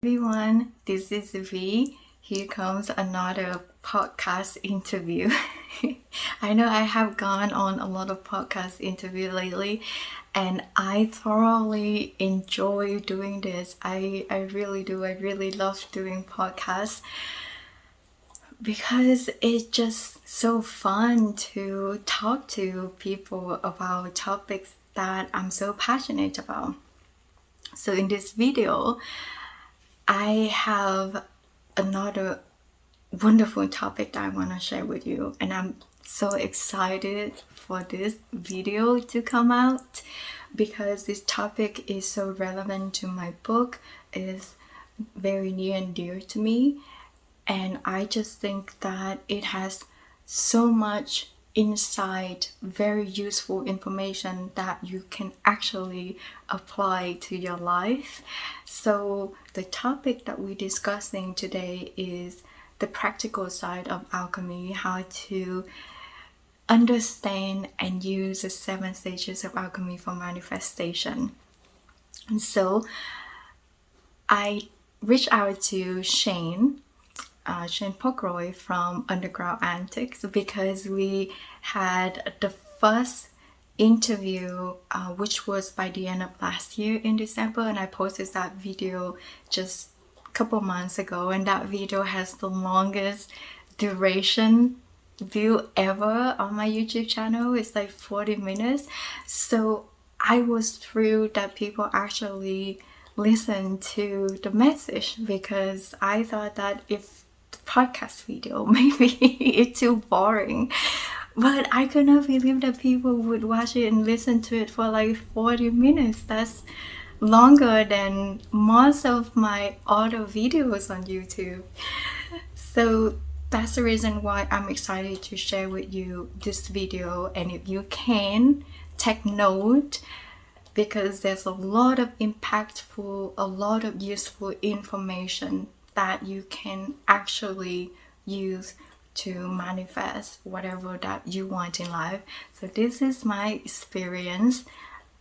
Everyone, this is V. Here comes another podcast interview. I know I have gone on a lot of podcast interview lately, and I thoroughly enjoy doing this. I really do. I really love doing podcasts because it's just so fun to talk to people about topics that I'm so passionate about. So in this video, I have another wonderful topic that I want to share with you, and I'm so excited for this video to come out because this topic is so relevant to my book. It is very near and dear to me, and I just think that it has so much insight, very useful information that you can actually apply to your life. So the topic that we're discussing today is the practical side of alchemy, how to understand and use the 7 stages of alchemy for manifestation. And so I reached out to Shane Pokroy from Underground Antics because we had the first interview, which was by the end of last year in December, and I posted that video just a couple months ago, and that video has the longest duration view ever on my YouTube channel. It's like 40 minutes. So I was thrilled that people actually listen to the message because I thought that if the podcast video maybe it's too boring, but I could not believe that people would watch it and listen to it for like 40 minutes. That's longer than most of my other videos on YouTube. So that's the reason why I'm excited to share with you this video, and if you can take note, because there's a lot of impactful, a lot of useful information that you can actually use to manifest whatever that you want in life. So this is my experience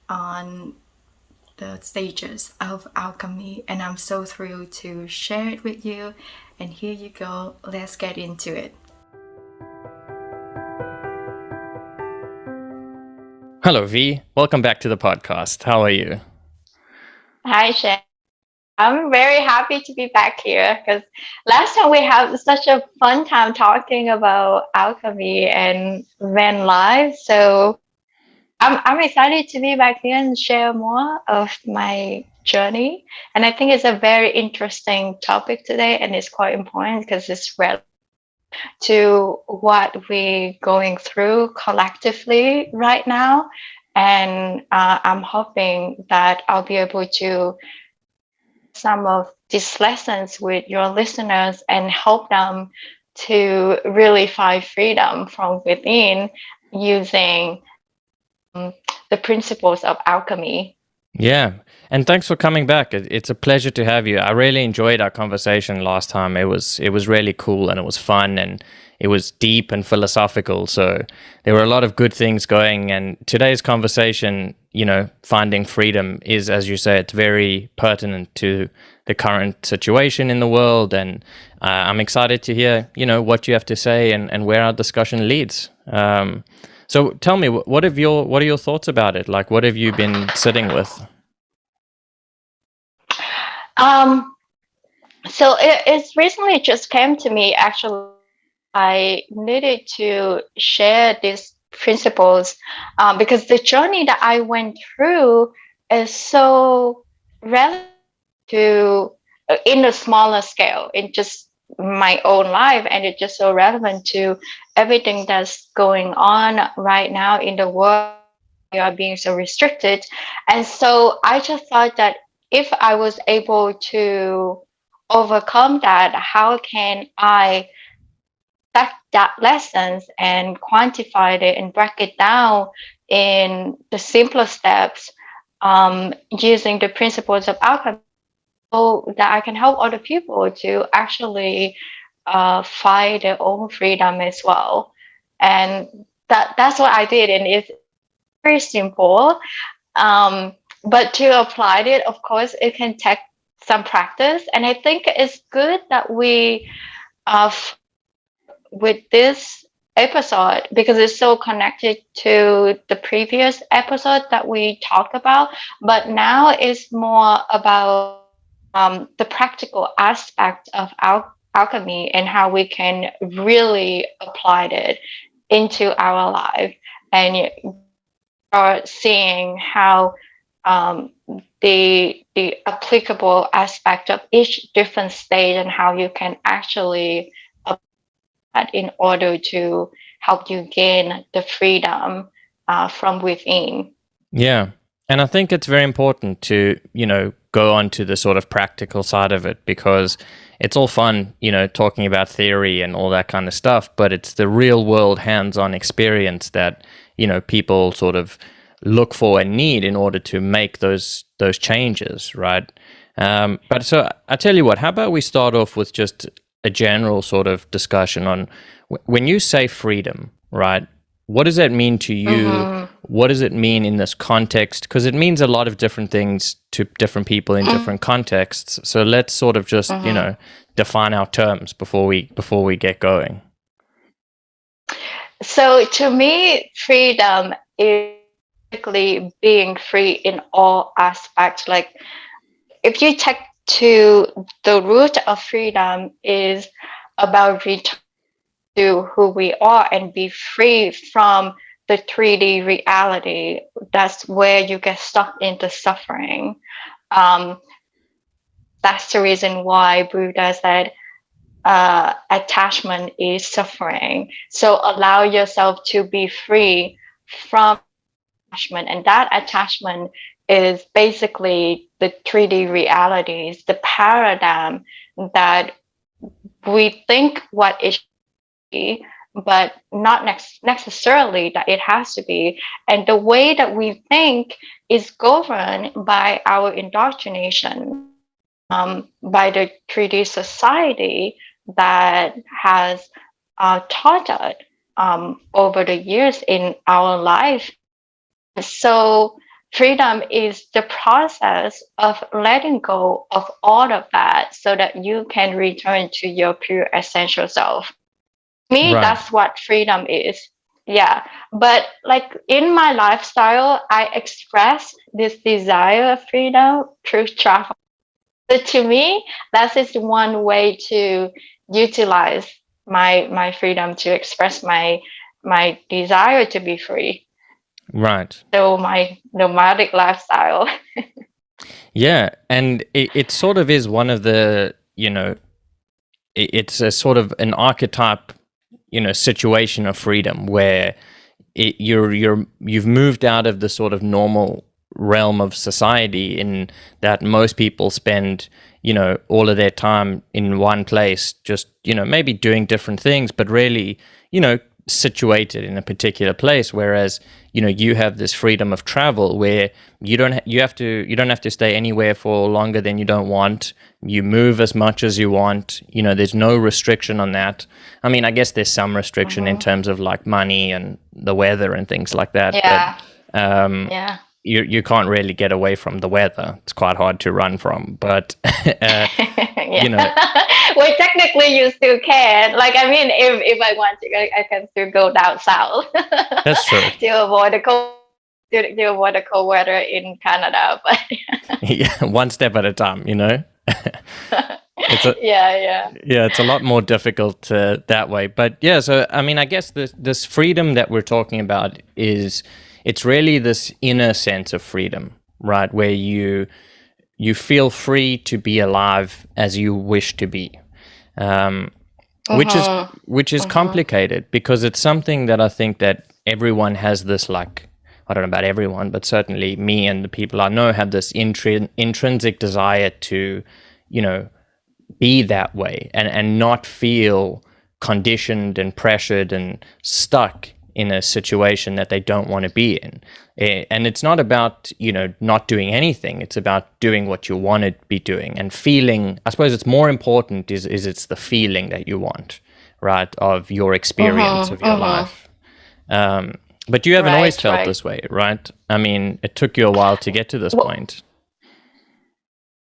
on the stages of alchemy, and I'm so thrilled to share it with you. And here you go, let's get into it. Hello, V. Welcome back to the podcast. How are you? Hi, Shay. I'm very happy to be back here because last time we had such a fun time talking about alchemy and Van life. So I'm excited to be back here and share more of my journey. And I think it's a very interesting topic today, and it's quite important because it's relevant to what we're going through collectively right now. And I'm hoping that I'll be able to some of these lessons with your listeners and help them to really find freedom from within using the principles of alchemy. Yeah, and thanks for coming back. It's a pleasure to have you. I really enjoyed our conversation last time. It was really cool, and it was fun, and it was deep and philosophical. So there were a lot of good things going. And today's conversation, finding freedom is, as you say, it's very pertinent to the current situation in the world. And I'm excited to hear, what you have to say and where our discussion leads. So tell me, what are your thoughts about it? Like, what have you been sitting with? So it's recently just came to me. Actually, I needed to share these principles because the journey that I went through is so relevant to in a smaller scale in just my own life, and it's just so relevant to everything that's going on right now in the world. We are being so restricted, and so I just thought that if I was able to overcome that, how can I take that lessons and quantify it and break it down in the simpler steps, using the principles of alchemy, so that I can help other people to actually find their own freedom as well. And that's what I did, and it's very simple. Um, but to apply it, of course, it can take some practice. And I think it's good that we uh, with this episode, because it's so connected to the previous episode that we talked about, but now it's more about the practical aspect of alchemy and how we can really apply it into our life, and are seeing how um, the applicable aspect of each different stage and how you can actually in order to help you gain the freedom from within. Yeah. And I think it's very important to, go on to the sort of practical side of it, because it's all fun, talking about theory and all that kind of stuff, but it's the real world hands-on experience that, people sort of look for and need in order to make those changes, right? But so I tell you what, how about we start off with just a general sort of discussion on when you say freedom, right? What does that mean to you? Mm-hmm. What does it mean in this context? Because it means a lot of different things to different people in different contexts. So let's sort of just, define our terms before we get going. So to me, freedom is basically being free in all aspects. Like if you take to the root of freedom is about return to who we are and be free from the 3D reality. That's where you get stuck into suffering. Um, that's the reason why Buddha said attachment is suffering. So allow yourself to be free from attachment, and that attachment is basically the 3D realities, the paradigm that we think what it should be, but not necessarily that it has to be. And the way that we think is governed by our indoctrination, by the 3D society that has taught us over the years in our life. So freedom is the process of letting go of all of that so that you can return to your pure essential self. Me, Right. that's what freedom is. Yeah. But like in my lifestyle, I express this desire of freedom through travel. So to me, that is one way to utilize my freedom to express my desire to be free. Right. So my nomadic lifestyle. Yeah. And it sort of is one of the, it's a sort of an archetype, situation of freedom where you've moved out of the sort of normal realm of society, in that most people spend, all of their time in one place, just, maybe doing different things, but really, situated in a particular place. Whereas, you have this freedom of travel where you don't have to stay anywhere for longer than you don't want. You move as much as you want. There's no restriction on that. I mean, I guess there's some restriction in terms of like money and the weather and things like that. Yeah. But Yeah. you can't really get away from the weather. It's quite hard to run from. But Well, technically, you still can. Like, I mean, if I want to, I can still go down south. That's true. To avoid the cold. To avoid the cold weather in Canada, but Yeah, one step at a time. yeah. It's a lot more difficult that way. But yeah, so I mean, I guess this freedom that we're talking about it's really this inner sense of freedom, right? Where you feel free to be alive as you wish to be, which is complicated, because it's something that I think that everyone has this, like, I don't know about everyone, but certainly me and the people I know have this intrinsic desire to, be that way and not feel conditioned and pressured and stuck in a situation that they don't want to be in. And it's not about, not doing anything. It's about doing what you want to be doing and feeling. I suppose it's more important is it's the feeling that you want, right, of your experience of your life. But you haven't always felt this way, right? I mean, it took you a while to get to this point.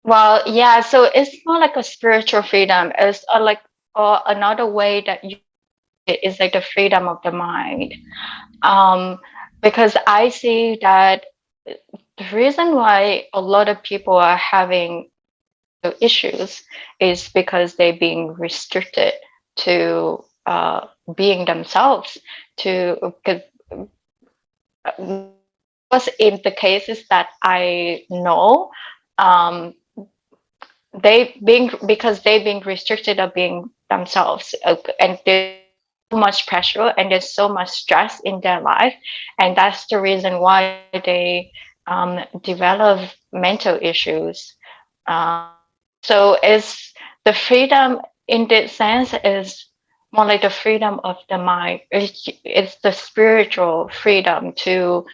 Well, yeah, so it's more like a spiritual freedom. It's like or another way that you is like the freedom of the mind. Um, because I see that the reason why a lot of people are having issues is because they're being restricted to being themselves. To because was in the cases that I know, um, they being because they being restricted of being themselves, and there's so much pressure and there's so much stress in their life, and that's the reason why they develop mental issues. Um, so it's the freedom in that sense is more like the freedom of the mind. It's the spiritual freedom to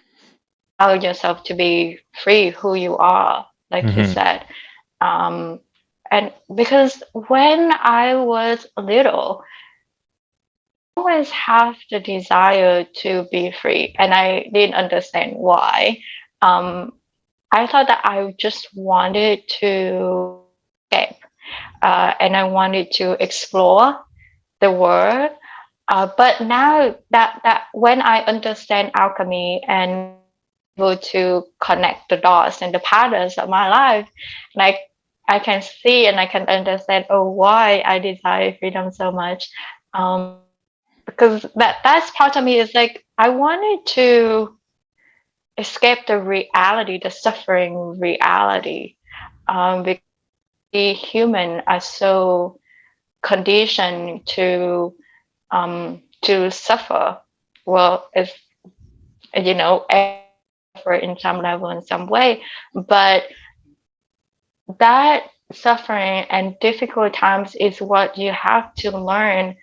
allow yourself to be free who you are, like you Hmm. said. Um, and because when I was little, I always have the desire to be free, and I didn't understand why. Um, I thought that I just wanted to escape, and I wanted to explore the world. But now that when I understand alchemy and able to connect the dots and the patterns of my life, like I can see and I can understand, oh, why I desire freedom so much. Because that's part of me is like I wanted to escape the reality, the suffering reality. Because we human are so conditioned to suffer. Well, if you know, suffer in some level, in some way, but that suffering and difficult times is what you have to learn,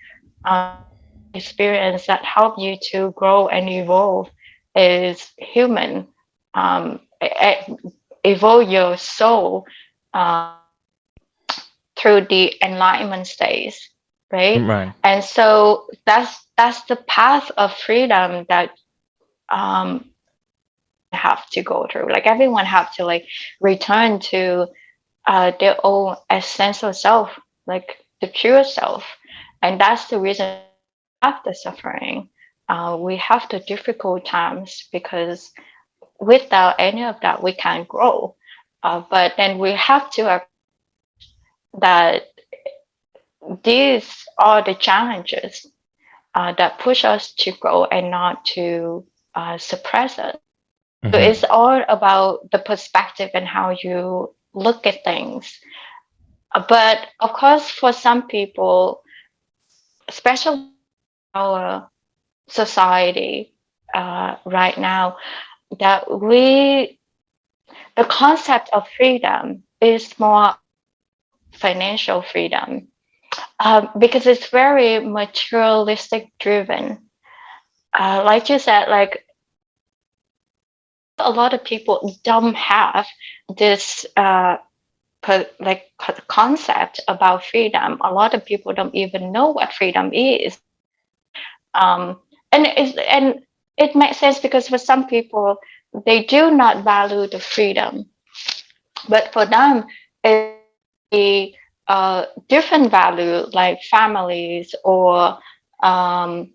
um, experience that help you to grow and evolve as human, evolve your soul uh, through the enlightenment stage, right? Right. And so that's the path of freedom that um, have to go through. Like everyone have to like return to their own essential self, like the pure self, and that's the reason we have the suffering. We have the difficult times because without any of that, we can't grow. But then we have to accept that these are the challenges that push us to grow and not to suppress us. So Hmm. it's all about the perspective and how you look at things. But of course, for some people, especially our society right now, that the concept of freedom is more financial freedom because it's very materialistic driven. Like you said, like a lot of people don't have this concept about freedom. A lot of people don't even know what freedom is. Um, and it makes sense because for some people they do not value the freedom, but for them it's a different value like families or um,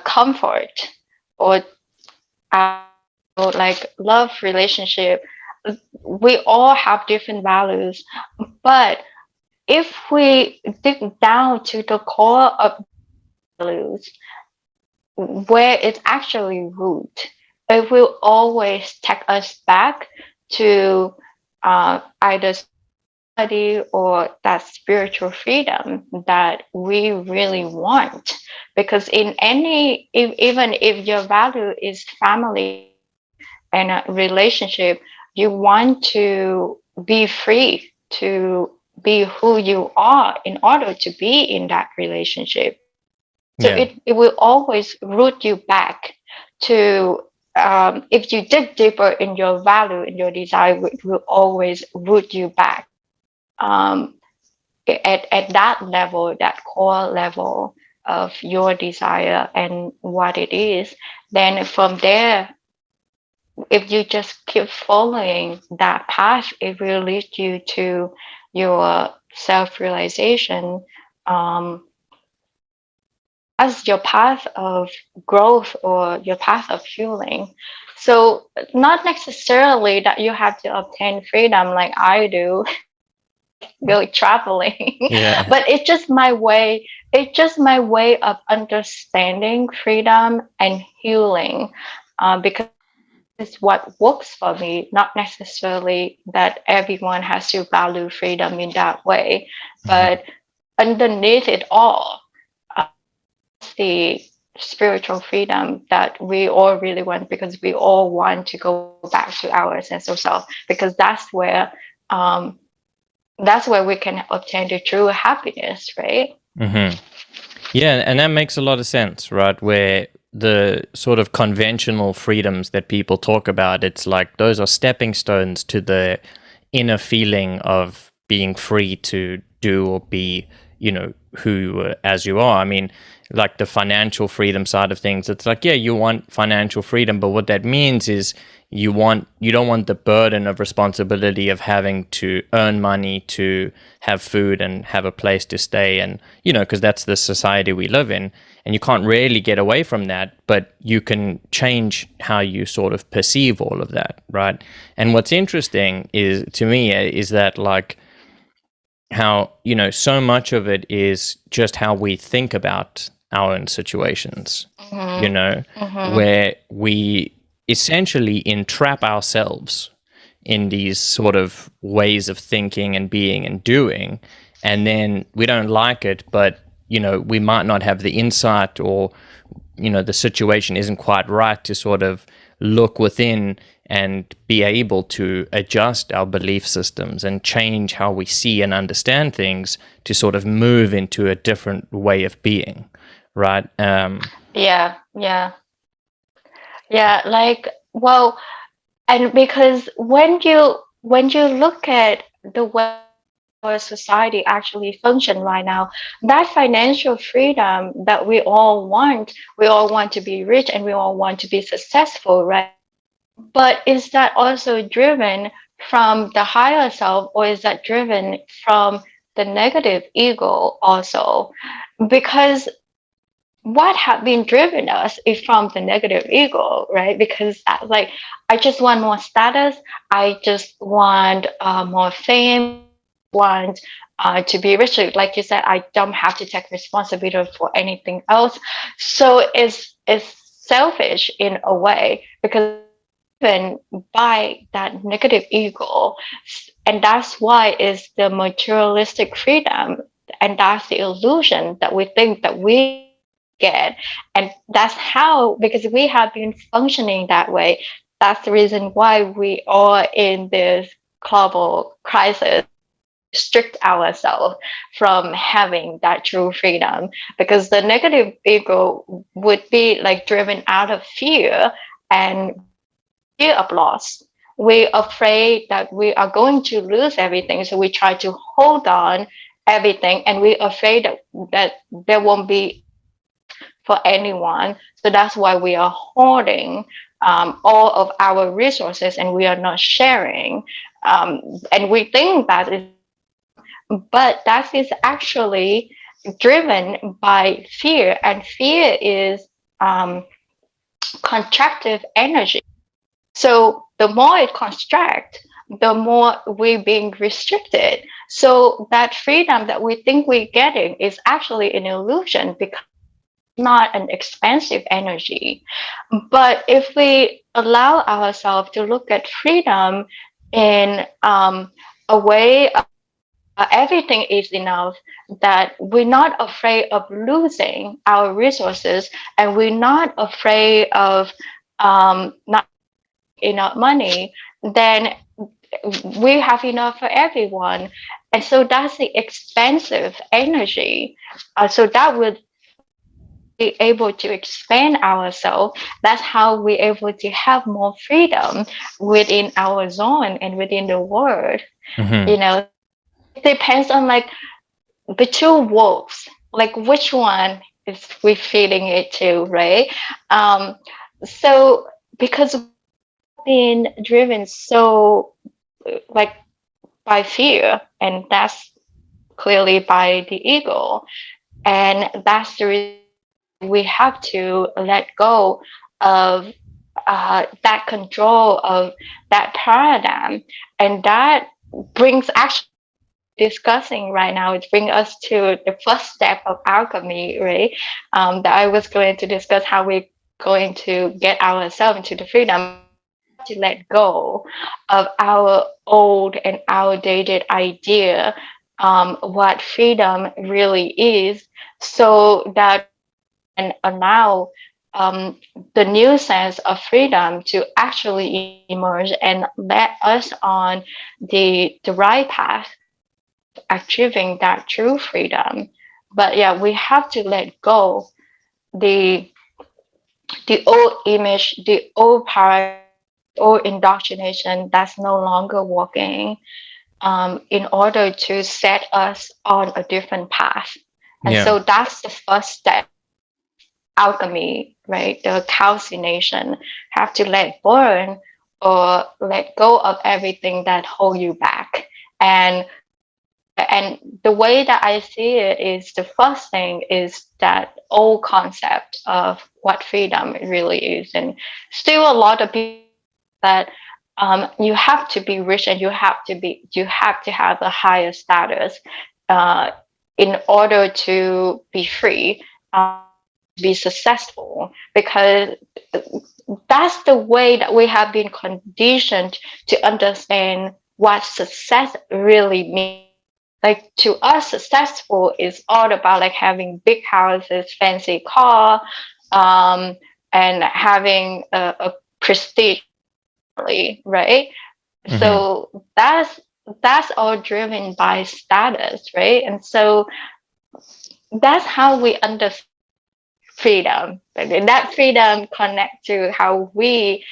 comfort or uh, like love relationship. We all have different values, but if we dig down to the core of values, where it's actually root, it will always take us back to either study or that spiritual freedom that we really want. Because in any, even if your value is family and a relationship, you want to be free to be who you are in order to be in that relationship. So Yeah. it will always root you back to, if you dig deeper in your value, in your desire, it will always root you back um, at that level, that core level of your desire and what it is. Then from there, if you just keep following that path, it will lead you to your self-realization, as your path of growth or your path of healing. So not necessarily that you have to obtain freedom like I do, go traveling, Yeah. but it's just my way of understanding freedom and healing, because it's what works for me, not necessarily that everyone has to value freedom in that way. Mhm. But underneath it all, the spiritual freedom that we all really want, because we all want to go back to our sense of self, because um, that's where we can obtain the true happiness, right? Mhm. Yeah, and that makes a lot of sense, right? Where the sort of conventional freedoms that people talk about, it's like those are stepping stones to the inner feeling of being free to do or be, who as you are. I mean, like the financial freedom side of things, it's like, yeah, you want financial freedom, but what that means is you don't want the burden of responsibility of having to earn money to have food and have a place to stay, and because that's the society we live in, and you can't really get away from that, but you can change how you sort of perceive all of that, right? And what's interesting is, to me, is that, like, how so much of it is just how we think about our own situations, you Mm-hmm. know Mm-hmm. where we essentially entrap ourselves in these sort of ways of thinking and being and doing, and then we don't like it, but we might not have the insight, or the situation isn't quite right to sort of look within and be able to adjust our belief systems and change how we see and understand things to sort of move into a different way of being, right? Yeah, yeah, yeah. Like, well, and because when you look at the way our society actually function right now, that financial freedom that we all want to be rich and we all want to be successful, right? But is that also driven from the higher self, or is that driven from the negative ego also? Because what have been driven us is from the negative ego, right? Because like, I just want more status, I just want more fame, want to be rich. Like you said, I don't have to take responsibility for anything else. So it's selfish in a way, because even by that negative ego, and that's why it's the materialistic freedom, and that's the illusion that we think that we get. And that's how, because we have been functioning that way, that's the reason why we are in this global crisis, restrict ourselves from having that true freedom, because the negative ego would be like driven out of fear, and fear of loss. We're afraid that we are going to lose everything, so we try to hold on everything, and we're afraid that there won't be for anyone. So that's why we are hoarding all of our resources, and we are not sharing. And we think that is, but that is actually driven by fear, and fear is contractive energy. So the more it constricts, the more we're being restricted. So that freedom that we think we're getting is actually an illusion, because not an expansive energy. But if we allow ourselves to look at freedom in a way of everything is enough, that we're not afraid of losing our resources, and we're not afraid of not enough money, then we have enough for everyone. And so that's the expansive energy. So that would be able to expand ourselves. That's how we're able to have more freedom within our zone and within the world. Mhm. You know, it depends on like the two wolves, like which one is we feeding it to, right? Um, so because been driven so like by fear, and that's clearly by the ego. And that's the reason we have to let go of that control of that paradigm. And that brings actually discussing right now, it brings us to the first step of alchemy, right? That I was going to discuss how we're going to get ourselves into the freedom to let go of our old and outdated idea what freedom really is, so that and allow the new sense of freedom to actually emerge and let us on the right path achieving that true freedom. But yeah, we have to let go the the old image, the old paradigm, old indoctrination that's no longer working, in order to set us on a different path. And Yeah. so that's the first step. Alchemy, right? The calcination, have to let burn or let go of everything that hold you back. And and the way that I see it is, the first thing is that old concept of what freedom really is. And still a lot of people that you have to be rich and you have to have a higher status uh, in order to be free, be successful, because that's the way that we have been conditioned to understand what success really means. Like, to us, successful is all about like having big houses, fancy car, um, and having a prestige, right? Hmm. So that's all driven by status, right? And so that's how we understand freedom. And that freedom connect to how we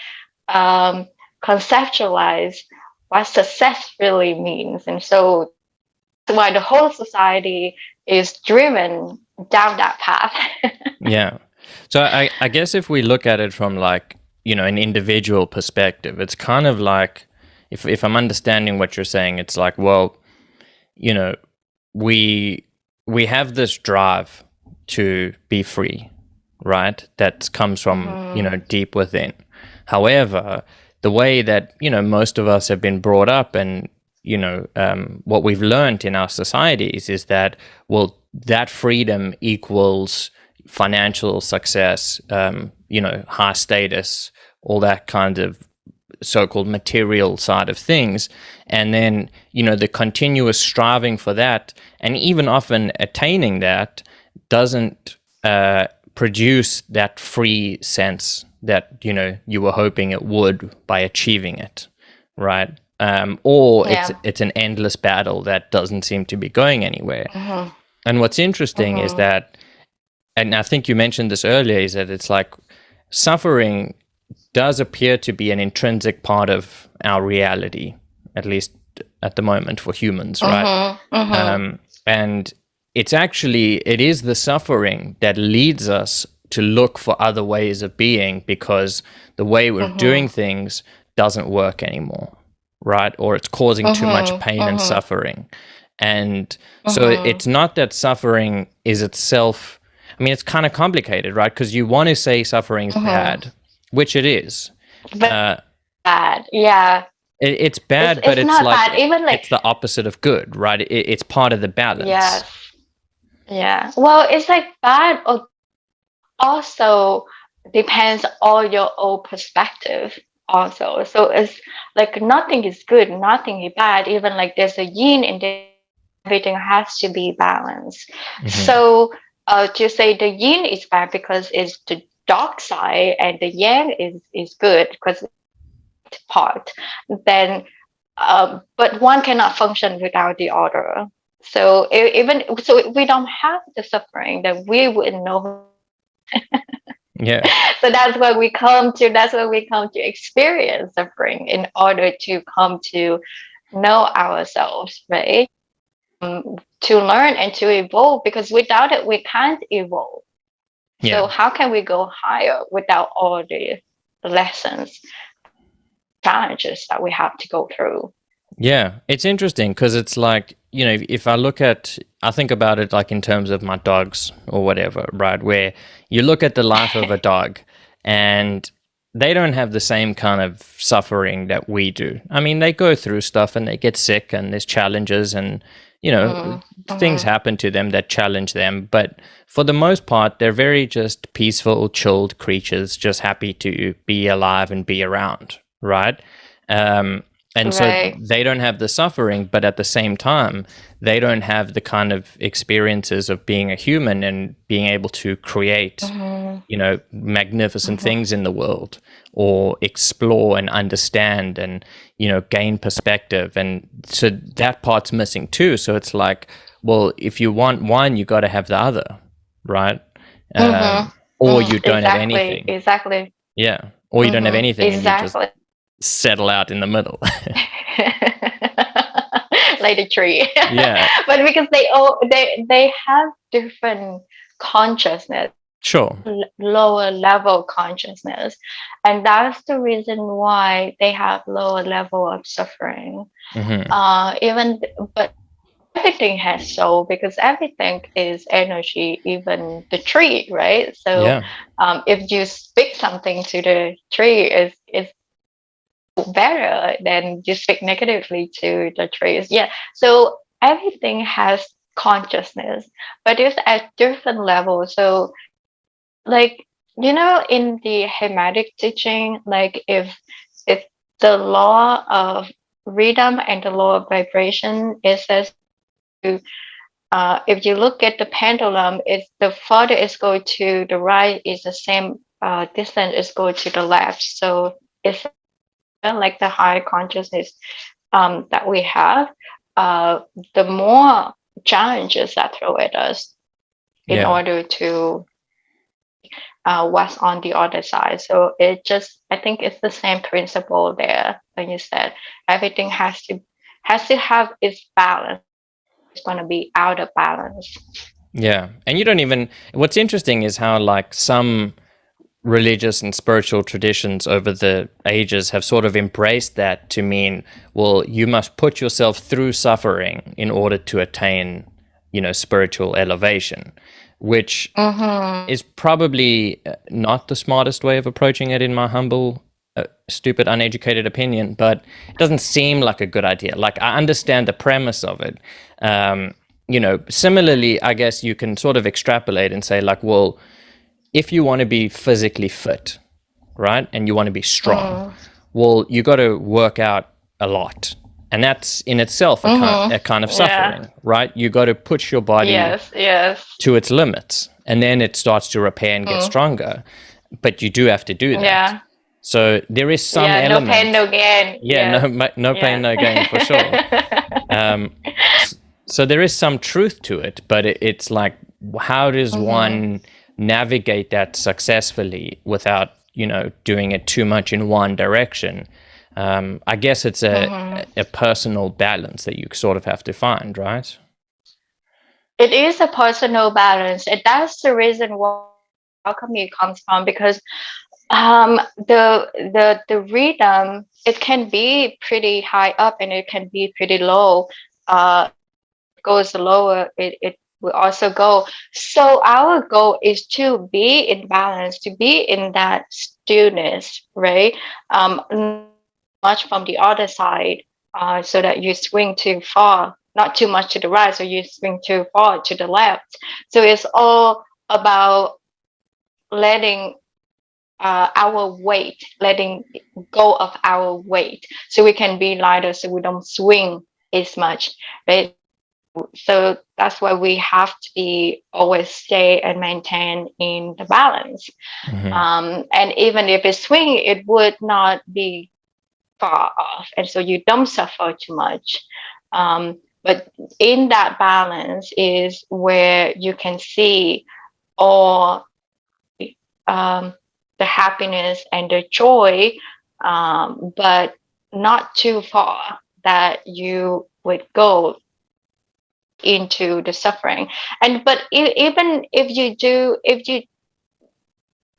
um, conceptualize what success really means. And so that's why the whole society is driven down that path. Yeah. So I guess if we look at it from like, an individual perspective, it's kind of like, if I'm understanding what you're saying, it's like, well, you know, we we have this drive to be free, right? That comes from, Mm-hmm. deep within. However, the way that, most of us have been brought up, and, what we've learned in our societies is that, well, that freedom equals financial success, high status, all that kind of so-called material side of things. And then, the continuous striving for that, and even often attaining that, doesn't produce that free sense that, you were hoping it would by achieving it, right? Or it's Yeah. it's an endless battle that doesn't seem to be going anywhere. Mm-hmm. And what's interesting is Mm-hmm. that, and I think you mentioned this earlier, is that it's like suffering does appear to be an intrinsic part of our reality, at least at the moment for humans, right? Mm-hmm. Mm-hmm. And it is the suffering that leads us to look for other ways of being, because the way we're doing Mm-hmm. things doesn't work anymore, right? Or it's causing too much Mm-hmm. pain and Mm-hmm. suffering. And so Mm-hmm. it's not that suffering is itself, I mean, it's kind of complicated, right? Because you want to say suffering is Mm-hmm. bad, which it is. But Uh, bad. Yeah. it's bad, but It's it's not bad. like Even like, it's the opposite of good, right? It's part of the balance. yes. Yeah. Well, it's like bad or also depends on your own perspective also. So it's like nothing is good, nothing is bad. Even like there's a yin and everything has to be balanced. Hmm. So to say the yin is bad because it's the dark side and the yang is good because it's part, then but one cannot function without the other. So even so, if we don't have the suffering, then we wouldn't know. Yeah. So that's where we come to experience suffering in order to come to know ourselves, right? To learn and to evolve, because without it we can't evolve. So Yeah. how can we go higher without all the lessons? challenges that we have to go through. Yeah, it's interesting because it's like, if I think about it like in terms of my dogs or whatever, right? Where you look at the life of a dog and they don't have the same kind of suffering that we do. I mean, they go through stuff and they get sick and there's challenges and, things happen to them that challenge them. But for the most part, they're very just peaceful, chilled creatures, just happy to be alive and be around, right? And so Right. they don't have the suffering, but at the same time, they don't have the kind of experiences of being a human and being able to create, magnificent things in the world or explore and understand and, gain perspective. And so that part's missing too. So it's like, well, if you want one, you got to have the other, right? Or you don't have anything. Exactly. Yeah. Or you don't have anything and you just Exactly. settle out in the middle. Like the tree. Yeah. But because they have different consciousness, Sure. lower level consciousness, and that's the reason why they have lower level of suffering. Even but everything has soul because everything is energy, even the tree, right? So Yeah. if you speak something to the tree, is better than you speak negatively to the trees. Yeah. So everything has consciousness, but it's at different levels. So like, in the Hermetic teaching, like if the law of rhythm and the law of vibration, it says if you look at the pendulum, it's the farther it's going to the right is the same distance it's going to the left. So it's like the higher consciousness that we have, the more challenges that throw at us in order to what's on the other side. So I think it's the same principle there. When you said everything has to have its balance. It's going to be out of balance. Yeah. And what's interesting is how like some religious and spiritual traditions over the ages have sort of embraced that to mean, well, you must put yourself through suffering in order to attain, spiritual elevation, which is probably not the smartest way of approaching it in my humble, stupid, uneducated opinion, but it doesn't seem like a good idea. Like, I understand the premise of it. Similarly, I guess you can sort of extrapolate and say like, well, if you want to be physically fit, right, and you want to be strong, well, you got to work out a lot. And that's in itself a kind of suffering, right? You got to push your body to its limits, and then it starts to repair and get stronger. But you do have to do that. Yeah. So there is some element. No pain, no gain. Yeah, no pain, no gain for sure. So there is some truth to it, but it's like, how does one navigate that successfully without, doing it too much in one direction? I guess it's a personal balance that you sort of have to find, right? It is a personal balance, and that's the reason why alchemy comes from, because the rhythm, it can be pretty high up and it can be pretty low. Goes lower, it will also go. So our goal is to be in balance, to be in that stillness, right? Much from the other side, so that you swing too far, not too much to the right, so you swing too far to the left. So it's all about letting our weight, letting go of our weight, so we can be lighter, so we don't swing as much, right? So that's why we have to be always stay and maintain in the balance. And even if it swing, it would not be far off, and so you don't suffer too much. But in that balance is where you can see all the happiness and the joy, but not too far that you would go into the suffering. And but even if you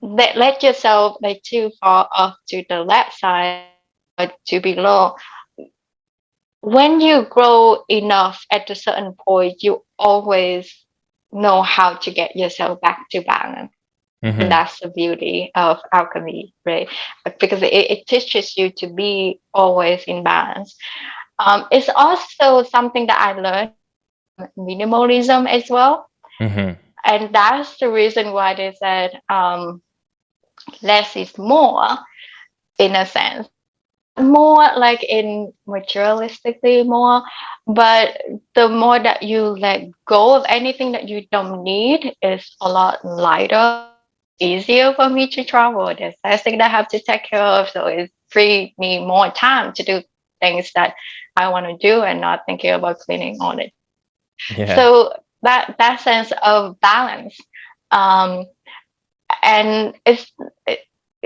let yourself like too far off to the left side, to be low. When you grow enough at a certain point, you always know how to get yourself back to balance. And Mm-hmm. that's the beauty of alchemy, right? Because it teaches you to be always in balance. It's also something that I learned minimalism as well. Mm-hmm. And that's the reason why they said less is more in a sense. More like in materialistically more, but the more that you let go of anything that you don't need is a lot lighter, easier for me to travel. There's less thing that I have to take care of, so it free me more time to do things that I want to do and not thinking about cleaning all it. Yeah. So that sense of balance, um, and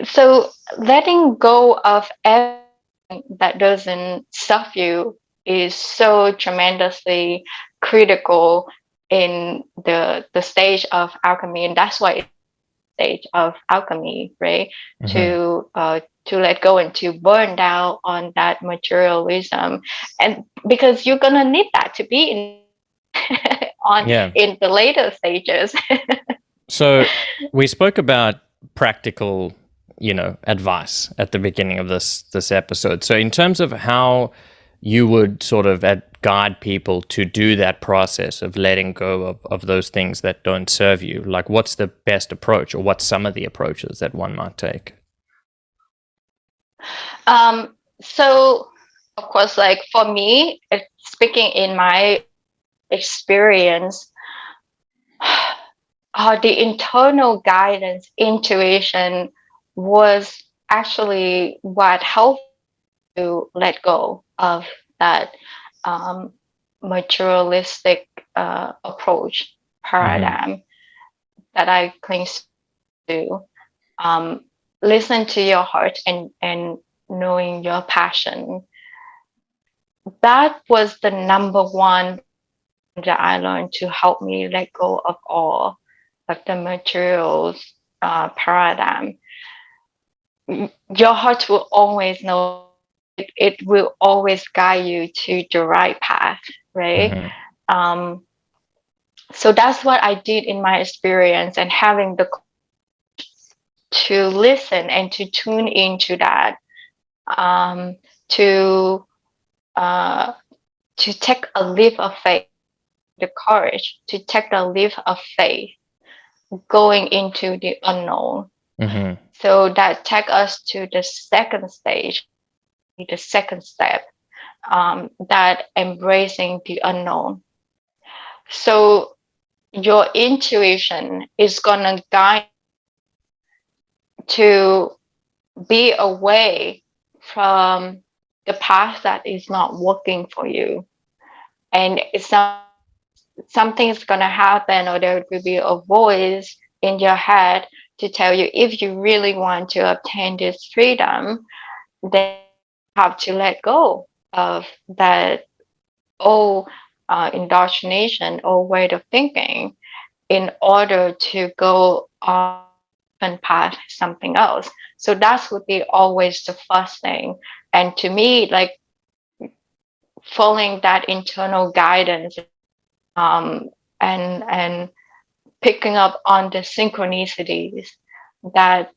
so letting go of everything that doesn't serve you is so tremendously critical in the stage of alchemy, and that's why it's stage of alchemy, right? Mm-hmm. To let go and to burn down on that materialism, and because you're gonna need that to be in on Yeah. in the later stages. So we spoke about practical, advice at the beginning of this episode. So in terms of how you would sort of guide people to do that process of letting go of those things that don't serve you, like what's the best approach, or what's some of the approaches that one might take? So of course, like for me, speaking in my experience, the internal guidance, intuition was actually what helped to let go of that um, materialistic approach Mm-hmm. paradigm that I cling to. Um, Listen to your heart and knowing your passion. That was the number one that I learned to help me let go of all of the materials paradigm. Your heart will always know. It will always guide you to the right path, right? Mm-hmm. Um, so that's what I did in my experience, and having the to listen and to tune into that, um, to uh, to take a leap of faith, the courage to take a leap of faith, going into the unknown. Mm-hmm. So that take us to the second stage, the second step, that embracing the unknown. So your intuition is gonna guide to be away from the path that is not working for you, and it's not something's gonna happen, or there will be a voice in your head to tell you if you really want to obtain this freedom, then you have to let go of that old indoctrination or way of thinking in order to go on and path something else. So that would be always the first thing. And to me, like following that internal guidance, um, and picking up on the synchronicities that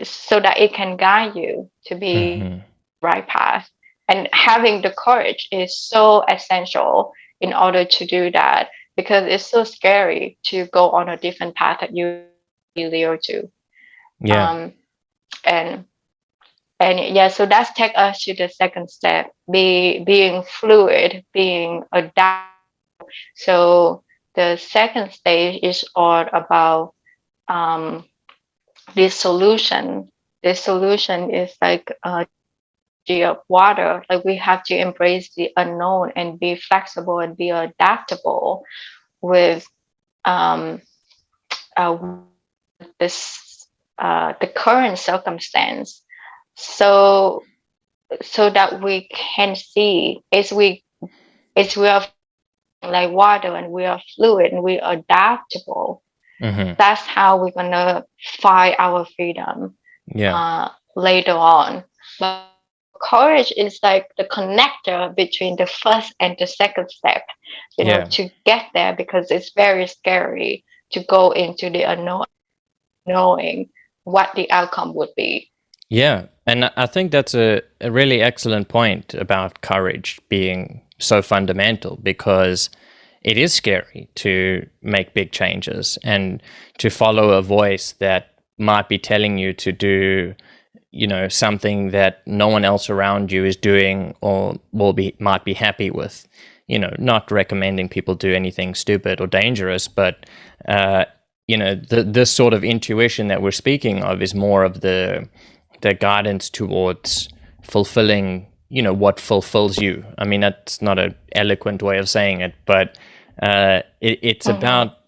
so that it can guide you to be Mm-hmm. right path. And having the courage is so essential in order to do that, because it's so scary to go on a different path that you familiar to. Yeah. Um, and and yeah, so that's take us to the second step, being fluid, being adapt. So the second stage is all about um, this solution. This solution is like of water. Like we have to embrace the unknown and be flexible and be adaptable with um, uh, this the current circumstance. So that we can see as we are like water and we are fluid and we are adaptable. Mm-hmm. That's how we're gonna find our freedom Yeah. later on. But courage is like the connector between the first and the second step, to get there, because it's very scary to go into the unknown, knowing what the outcome would be. Yeah, and I think that's a really excellent point about courage being so fundamental, because it is scary to make big changes and to follow a voice that might be telling you to do, something that no one else around you is doing or might be happy with. Not recommending people do anything stupid or dangerous, but this sort of intuition that we're speaking of is more of the guidance towards fulfilling, what fulfills you. I mean, that's not an eloquent way of saying it, but it's about,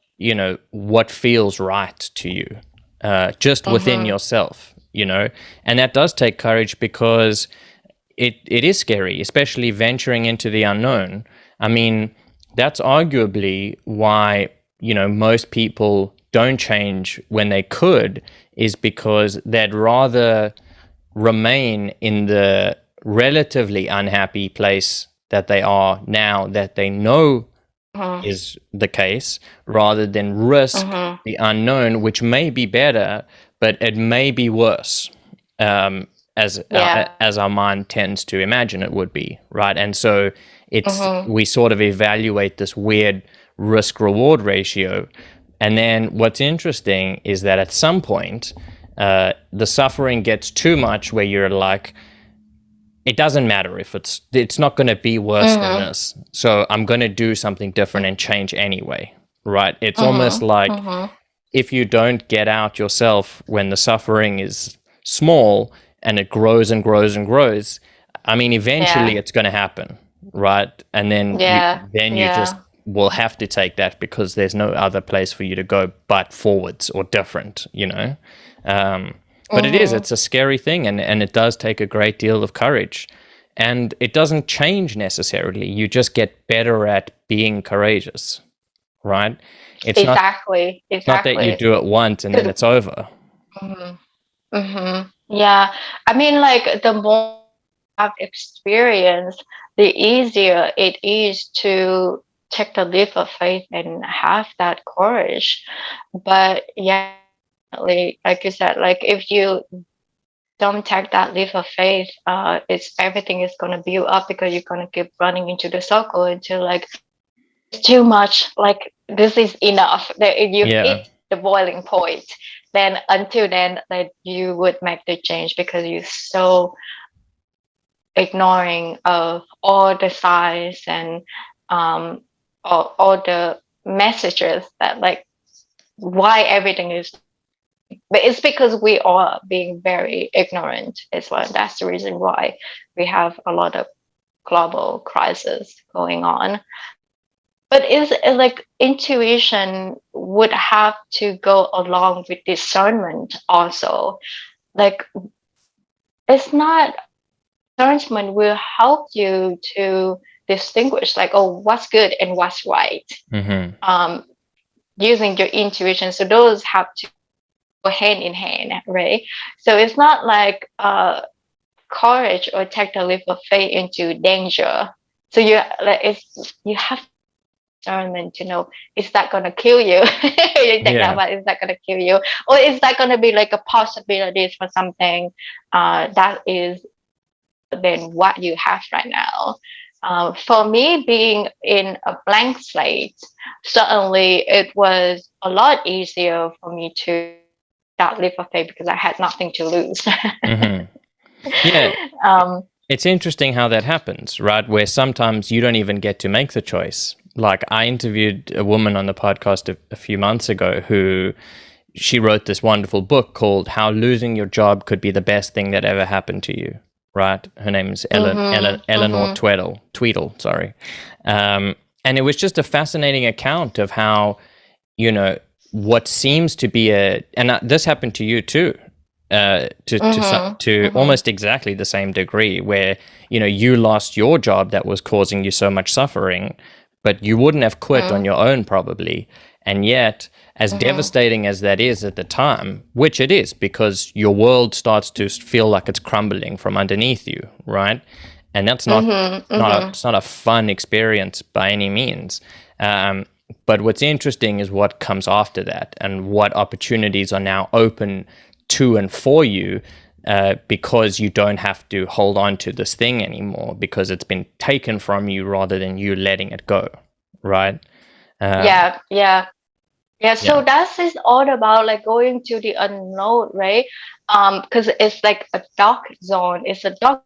what feels right to you, just within yourself, and that does take courage, because it is scary, especially venturing into the unknown. I mean, that's arguably why, most people don't change when they could, is because they'd rather remain in the relatively unhappy place that they are now, that they know is the case, rather than risk the unknown, which may be better, but it may be worse, as our mind tends to imagine it would be, right? And so we sort of evaluate this weird risk-reward ratio. And then what's interesting is that at some point, the suffering gets too much, where you're like, it doesn't matter if it's not going to be worse than this, so I'm going to do something different and change anyway, right? It's almost like if you don't get out yourself when the suffering is small and it grows and grows and grows, I mean, eventually it's going to happen, right? And then you just will have to take that, because there's no other place for you to go but forwards or different, but it's a scary thing, and it does take a great deal of courage, and it doesn't change necessarily. You just get better at being courageous, right? It's Exactly. not that you do it once and then it's over. Yeah. I mean, like, the more you have experience, the easier it is to take the leap of faith and have that courage. But yeah, like you said, like, if you don't take that leap of faith, it's everything is gonna build up, because you're gonna keep running into the circle until, like, it's too much. Like, this is enough. That you hit the boiling point. Then until then, that you would make the change, because you're so ignoring of all the signs and all the messages that, like, why everything is. But it's because we are being very ignorant as well. That's the reason why we have a lot of global crisis going on. But it's like intuition would have to go along with discernment also. Like, it's not, discernment will help you to distinguish, like, oh, what's good and what's right. Using your intuition. So those have to go hand in hand, right? So it's not like courage or take the leap of faith into danger. So you have discernment to know, is that going to kill you? You think about, is that going to kill you, or is that going to be like a possibility for something that is than what you have right now? For me, being in a blank slate, certainly it was a lot easier for me to that leap of faith, because I had nothing to lose. Yeah. It's interesting how that happens, right? Where sometimes you don't even get to make the choice. Like, I interviewed a woman on the podcast a few months ago who, she wrote this wonderful book called How Losing Your Job Could Be the Best Thing That Ever Happened to You, right? Her name is Eleanor Tweedle, sorry. And it was just a fascinating account of how, what seems to be and this happened to you too, to almost exactly the same degree, where, you lost your job that was causing you so much suffering, but you wouldn't have quit on your own probably. And yet, as devastating as that is at the time, which it is, because your world starts to feel like it's crumbling from underneath you, right? And that's it's not a fun experience by any means. But what's interesting is what comes after that, and what opportunities are now open to and for you, because you don't have to hold on to this thing anymore, because it's been taken from you rather than you letting it go, right? Yeah, so that is all about like going to the unknown, right? Because it's like a dark zone. It's a dark,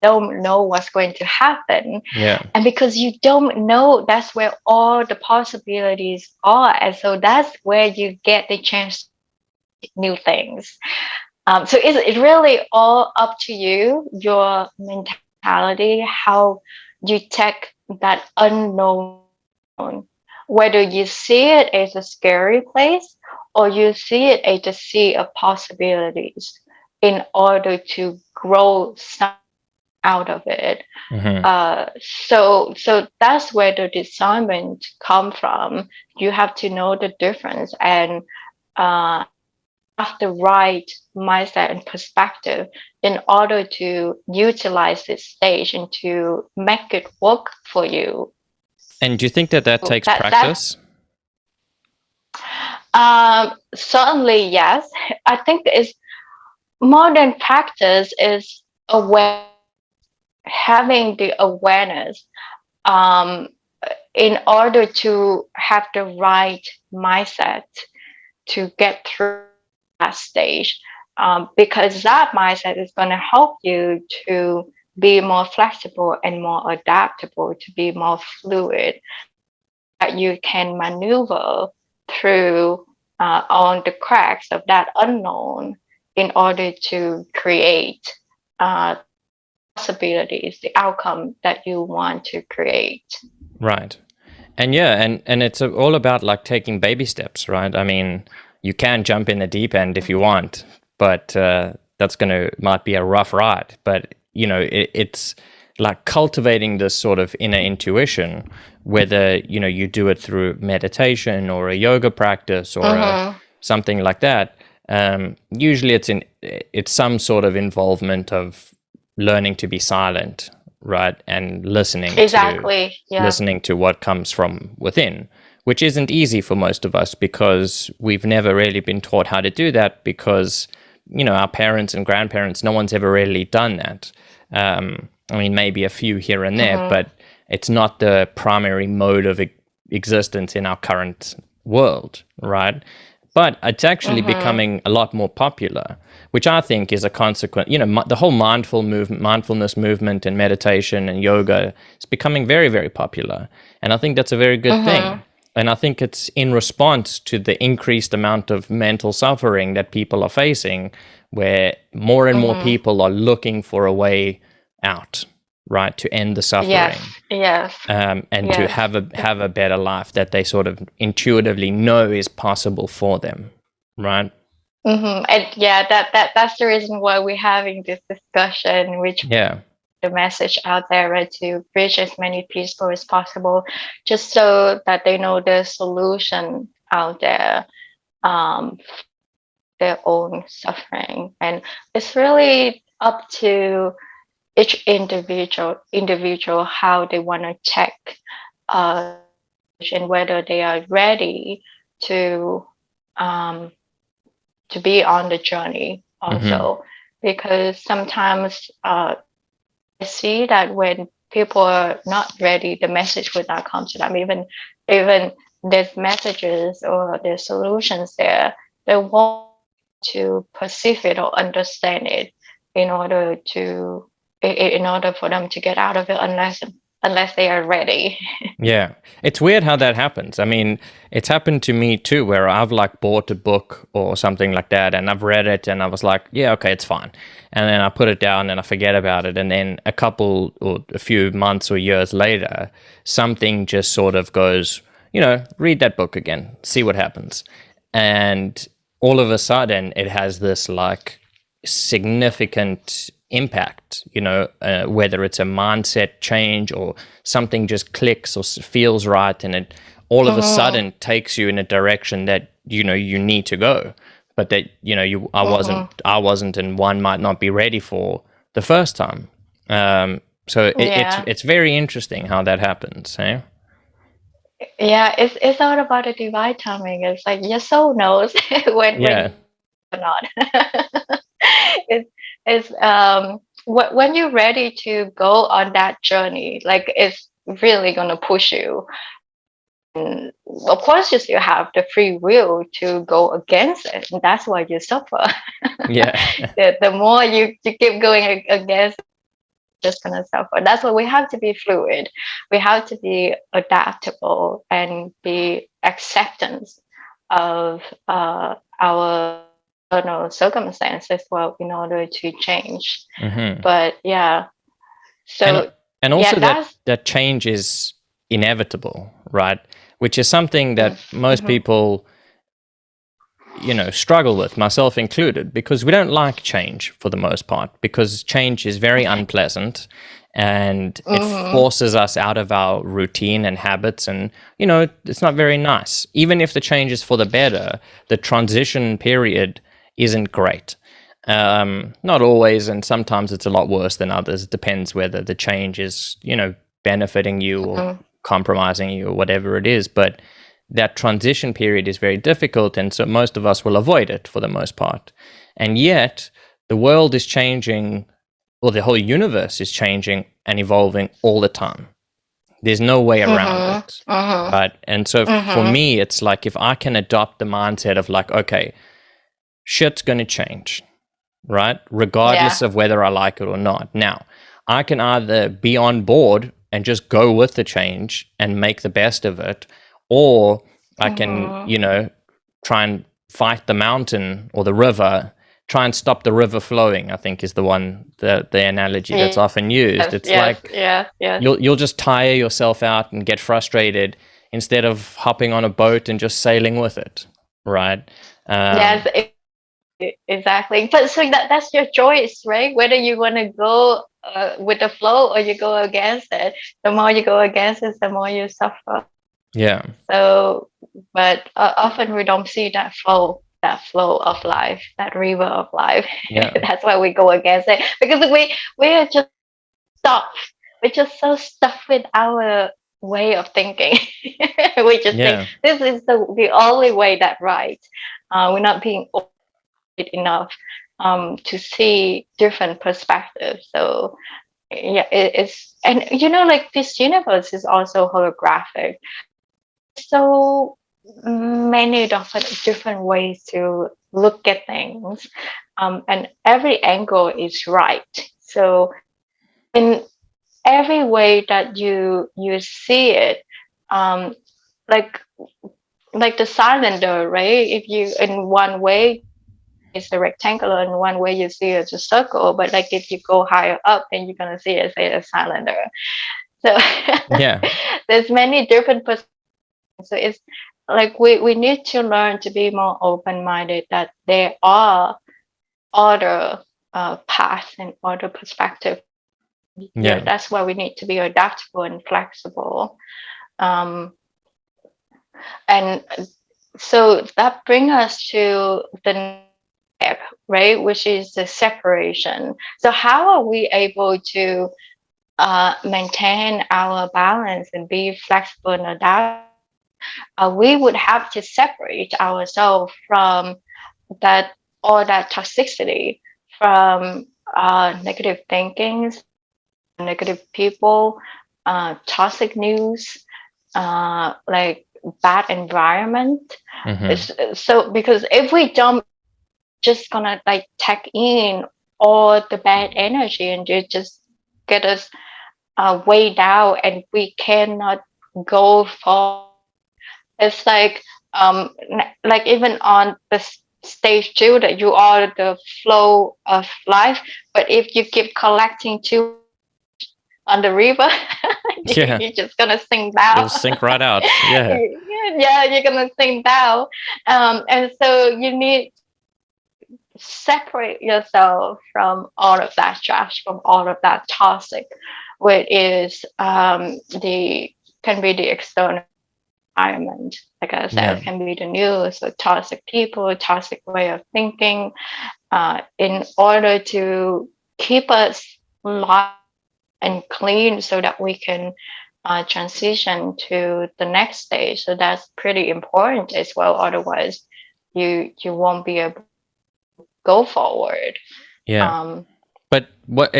don't know what's going to happen. Yeah. And because you don't know, that's where all the possibilities are. And so that's where you get the chance to new things. So it's really all up to you, your mentality, how you take that unknown, whether you see it as a scary place or you see it as a sea of possibilities in order to grow some out of it. So that's where the discernment come from. You have to know the difference and have the right mindset and perspective in order to utilize this stage and to make it work for you. And do you think that takes practice? Certainly, yes. I think it's more than practice is having the awareness in order to have the right mindset to get through that stage, because that mindset is going to help you to be more flexible and more adaptable, to be more fluid, that you can maneuver through on the cracks of that unknown in order to create possibilities, the outcome that you want to create. Right. And and it's all about like taking baby steps, right? I mean, you can jump in the deep end if you want, but that's might be a rough ride. But it's like cultivating this sort of inner intuition, whether you do it through meditation or a yoga practice or something like that. Usually, it's some sort of involvement of learning to be silent, right, and listening to what comes from within, which isn't easy for most of us because we've never really been taught how to do that, because our parents and grandparents, no one's ever really done that. I mean, maybe a few here and there, but it's not the primary mode of existence in our current world, right? But it's actually becoming a lot more popular, which I think is a consequence. The whole mindfulness movement and meditation and yoga is becoming very, very popular. And I think that's a very good thing. And I think it's in response to the increased amount of mental suffering that people are facing, where more and more people are looking for a way out, right, to end the suffering. To have a better life that they sort of intuitively know is possible for them, right? And that's the reason why we're having this discussion, which the message out there, right, to reach as many people as possible, just so that they know the solution out there, their own suffering. And it's really up to each individual how they want to check and whether they are ready to be on the journey also. Because sometimes I see that when people are not ready, the message would not come to them. Even there's messages or there's solutions there, they want to perceive it or understand it in order for them to get out of it, unless they are ready. Yeah, it's weird how that happens. I mean, it's happened to me too, where I've like bought a book or something like that, and I've read it, and I was like, yeah, okay, it's fine, and then I put it down and I forget about it, and then a couple or a few months or years later, something just sort of goes, read that book again, see what happens, and all of a sudden it has this like significant impact, whether it's a mindset change or something just clicks or feels right, and it all of a sudden takes you in a direction that you need to go, but that I wasn't, and one might not be ready for the first time. So it's very interesting how that happens, eh? Yeah, it's all about the divine timing. It's like your soul knows when Yeah. you're not. It's when you're ready to go on that journey, like it's really gonna push you. And of course, you still have the free will to go against it, and that's why you suffer. Yeah. The more you keep going against, just gonna suffer. That's why we have to be fluid. We have to be adaptable and be acceptance of our external circumstances, well, in order to change. But yeah, so and also that change is inevitable, right? Which is something that most people struggle with, myself included, because we don't like change for the most part, because change is very unpleasant and it forces us out of our routine and habits, and it's not very nice. Even if the change is for the better, the transition period isn't great. Not always, and sometimes it's a lot worse than others. It depends whether the change is benefiting you or compromising you or whatever it is, but that transition period is very difficult, and so most of us will avoid it for the most part. And yet the world is changing, or the whole universe is changing and evolving all the time. There's no way around it. Right? And so for me, it's like, if I can adopt the mindset of like, okay, shit's going to change, right? Regardless of whether I like it or not. Now, I can either be on board and just go with the change and make the best of it, or I can, try and fight the mountain or the river, try and stop the river flowing, I think is the analogy that's often used. It's you'll just tire yourself out and get frustrated instead of hopping on a boat and just sailing with it, right? Yes, exactly. But so that's your choice, right? Whether you want to go with the flow or you go against it. The more you go against it, the more you suffer. Yeah. So, but often we don't see that flow of life, that river of life. Yeah. That's why we go against it, because we are just stuck. We're just so stuck with our way of thinking. We just think this is the only way that's right. We're not being open enough to see different perspectives. So yeah, it's, and like this universe is also holographic. So many different ways to look at things, and every angle is right. So in every way that you see it, like the cylinder, right? If you, in one way it's a rectangular, in one way you see it's a circle, but like if you go higher up, then you're gonna see it as a cylinder. So there's many different perspectives. So it's like we need to learn to be more open-minded, that there are other paths and other perspectives. Yeah, that's why we need to be adaptable and flexible. And so that brings us to the next step, right, which is the separation. So how are we able to maintain our balance and be flexible and adaptable? We would have to separate ourselves from all that toxicity, from negative thinkings, negative people, toxic news, like bad environment. So because if we don't, just gonna like take in all the bad energy and just get us way down, and we cannot go for. It's like even on the stage 2, that you are the flow of life, but if you keep collecting too on the river, you're just gonna sink down. You'll sink right out. Yeah, you're gonna sink down. And so you need separate yourself from all of that trash, from all of that toxic, which is the can be the external environment. Like I said, Yeah. can be the news, or toxic people, toxic way of thinking, in order to keep us alive and clean, so that we can transition to the next stage. So that's pretty important as well. Otherwise, you won't be able to go forward. Yeah. Um, But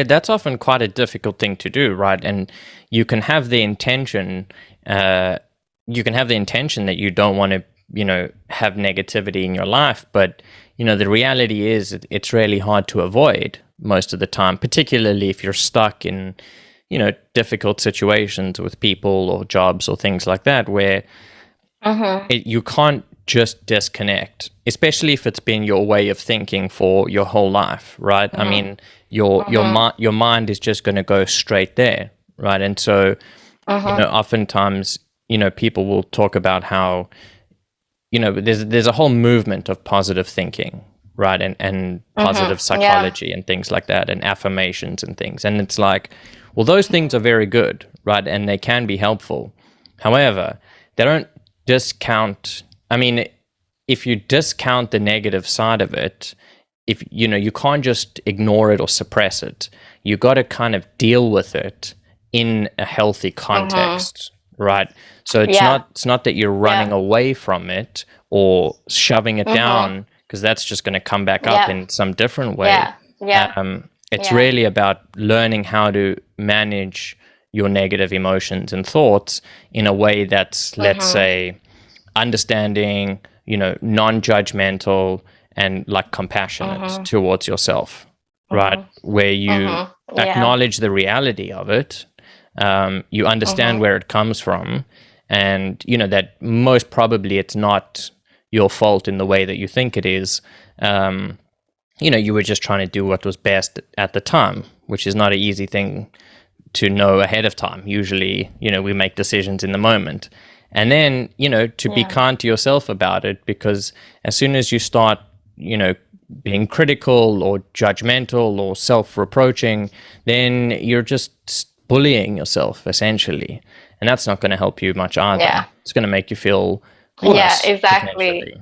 that's often quite a difficult thing to do, right? And you can have the intention, uh, that you don't want to, have negativity in your life, but the reality is it's really hard to avoid most of the time, particularly if you're stuck in, difficult situations with people or jobs or things like that, where mhm, you can't just disconnect, especially if it's been your way of thinking for your whole life, right? I mhm, mean, your mind is just going to go straight there, right? And so, mhm, oftentimes, people will talk about how, there's a whole movement of positive thinking, right? And mhm. positive Yeah, psychology and things like that, and affirmations and things. And it's like, well, those things are very good, right? And they can be helpful. However, they don't discount, I mean, if you discount the negative side of it, if you can't just ignore it or suppress it. You got to kind of deal with it in a healthy mhm. context, right? So it's Yeah, not that you're running yeah, away from it or shoving it mhm. down, because that's just going to come back up Yeah, in some different way. yeah, yeah, It's yeah. really about learning how to manage your negative emotions and thoughts in a way that's, let's Mhm, say, understanding, non-judgmental, and like compassionate mhm, towards yourself, right? mhm, Where you mhm. Yeah, acknowledge the reality of it, you understand mhm. where it comes from, and that most probably it's not your fault in the way that you think it is. Um, you were just trying to do what was best at the time, which is not an easy thing to know ahead of time. Usually, we make decisions in the moment. And then, to be Yeah, kind to yourself about it, because as soon as you start, being critical or judgmental or self reproaching, then you're just bullying yourself essentially. And that's not going to help you much either. yeah, It's going to make you feel yeah. worse, Exactly. potentially.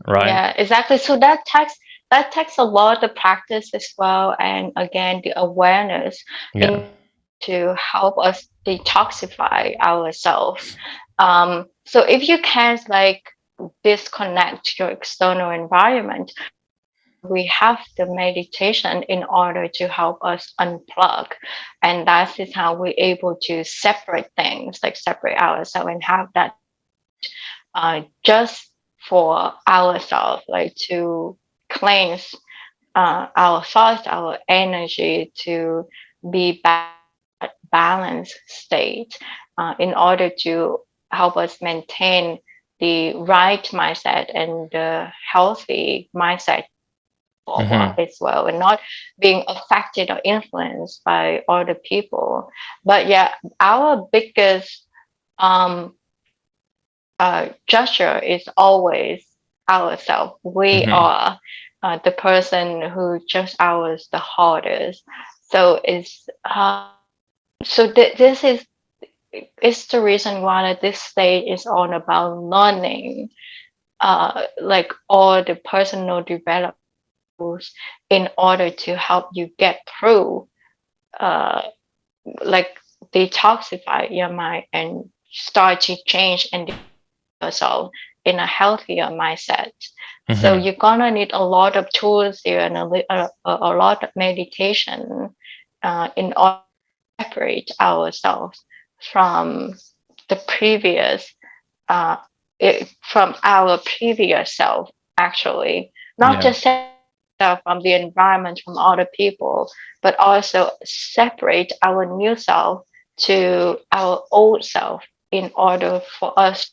Right? Yeah, exactly. So that takes a lot of practice as well, and again, the awareness Yeah. in to help us detoxify ourselves. So if you can't like disconnect your external environment, we have the meditation in order to help us unplug, and that is how we're able to separate things, like separate ourselves and have that just for ourselves, like to cleanse our thoughts, our energy, to be balanced state, in order to help us maintain the right mindset and the healthy mindset forward Mm-hmm. as well, and not being affected or influenced by other people. But yeah, our biggest um, gesture is always ourselves. We Mm-hmm. are the person who judges ours the hardest. So this is the reason why that this stage is all about learning, like all the personal development tools in order to help you get through, uh, like detoxify your mind and start to change and yourself in a healthier mindset. So Mm-hmm. you're gonna need a lot of tools here and a lot of meditation, in order to separate ourselves from the previous, uh, from our previous self. Actually, not Yeah. just separate from the environment, from other people, but also separate our new self to our old self in order for us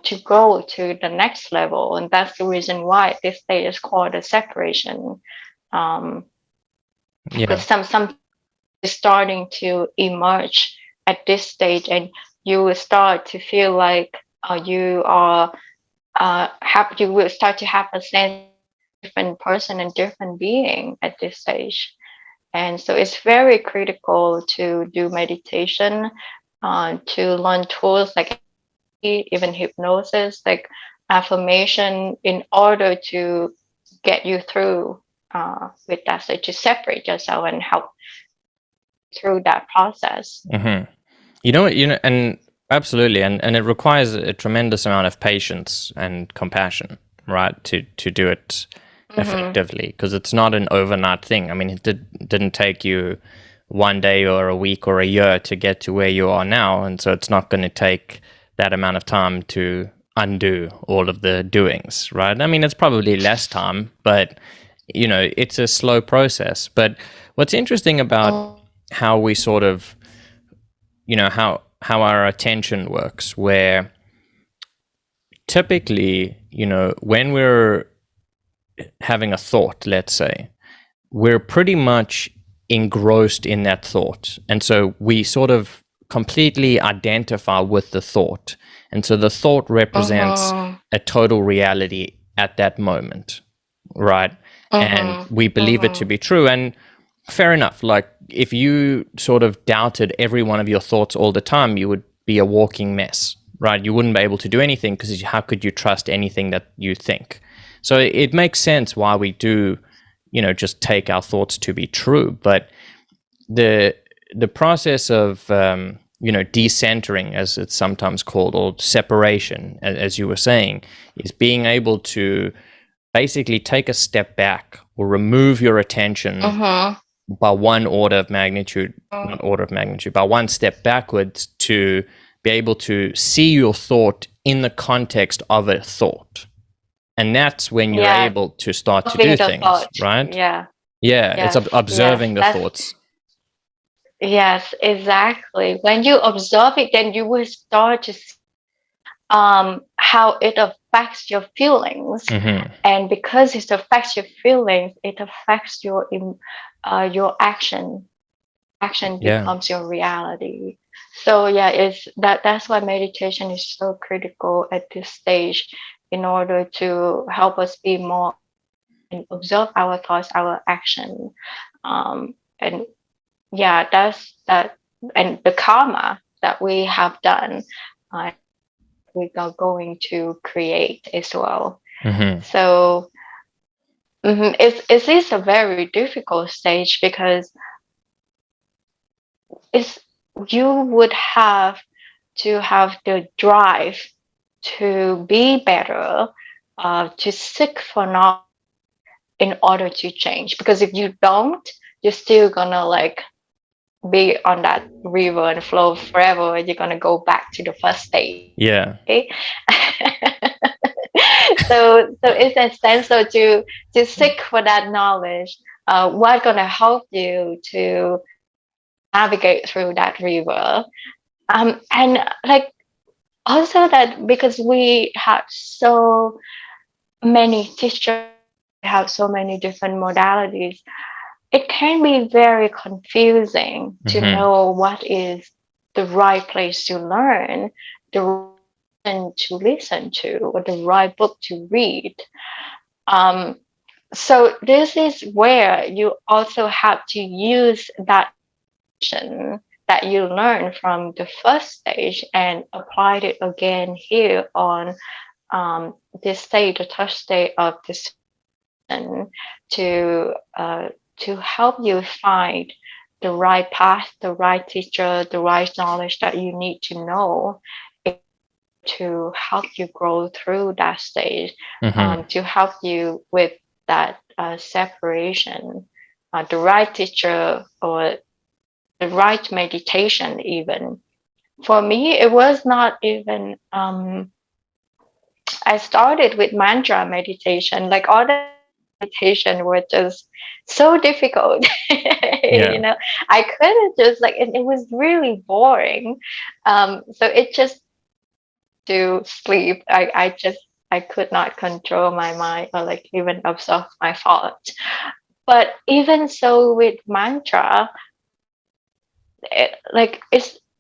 to go to the next level. And that's the reason why this stage is called a separation. Um, Yeah. because some is starting to emerge at this stage, and you will start to feel like you are you will start to have a sense different person and different being at this stage. And so it's very critical to do meditation, to learn tools like even hypnosis, like affirmation, in order to get you through with that. So to separate yourself and help through that process. And absolutely, and it requires a tremendous amount of patience and compassion, right, to do it effectively, because it's not an overnight thing. I mean, it didn't take you one day or a week or a year to get to where you are now, and so it's not going to take that amount of time to undo all of the doings, right? I mean, it's probably less time, but it's a slow process. But what's interesting about how we sort of, how our attention works, where typically, when we're having a thought, let's say, we're pretty much engrossed in that thought. And so we sort of completely identify with the thought. And so the thought represents a total reality at that moment, right? And we believe it to be true. And fair enough. Like, if you sort of doubted every one of your thoughts all the time, you would be a walking mess, right? You wouldn't be able to do anything, because how could you trust anything that you think? So it makes sense why we do, just take our thoughts to be true. But the process of decentering, as it's sometimes called, or separation, as you were saying, is being able to basically take a step back or remove your attention by one order of magnitude, not order of magnitude, by one step backwards, to be able to see your thought in the context of a thought. And that's when you're able to start to do things, right? It's observing the thoughts. Yes, exactly. When you observe it, then you will start to see how it affects your feelings. And because it affects your feelings, it affects your action. Action becomes your reality. So that's why meditation is so critical at this stage, in order to help us be more and observe our thoughts, our action. And that's that. And the karma that we have done, we are going to create as well. So it is a very difficult stage, because you would have to have the drive to be better, to seek for knowledge in order to change. Because if you don't, you're still gonna be on that river and flow forever. You're gonna go back to the first stage. Okay. So it's essential to seek for that knowledge. What's gonna help you to navigate through that river, and also that, because we have so many teachers, we have so many different modalities, it can be very confusing to know what is the right place to learn, the right person to listen to, or the right book to read. So this is where you also have to use that that you learned from the first stage and applied it again here on this stage, the third stage of this, to help you find the right path, the right teacher, the right knowledge that you need to know, to help you grow through that stage, to help you with that separation, the right teacher, or the right meditation. Even for me, it was not even I started with mantra meditation. Like, all the meditation were just so difficult. I couldn't just it was really boring. So it just to sleep. I could not control my mind, or even observe my thoughts. But even so, with mantra,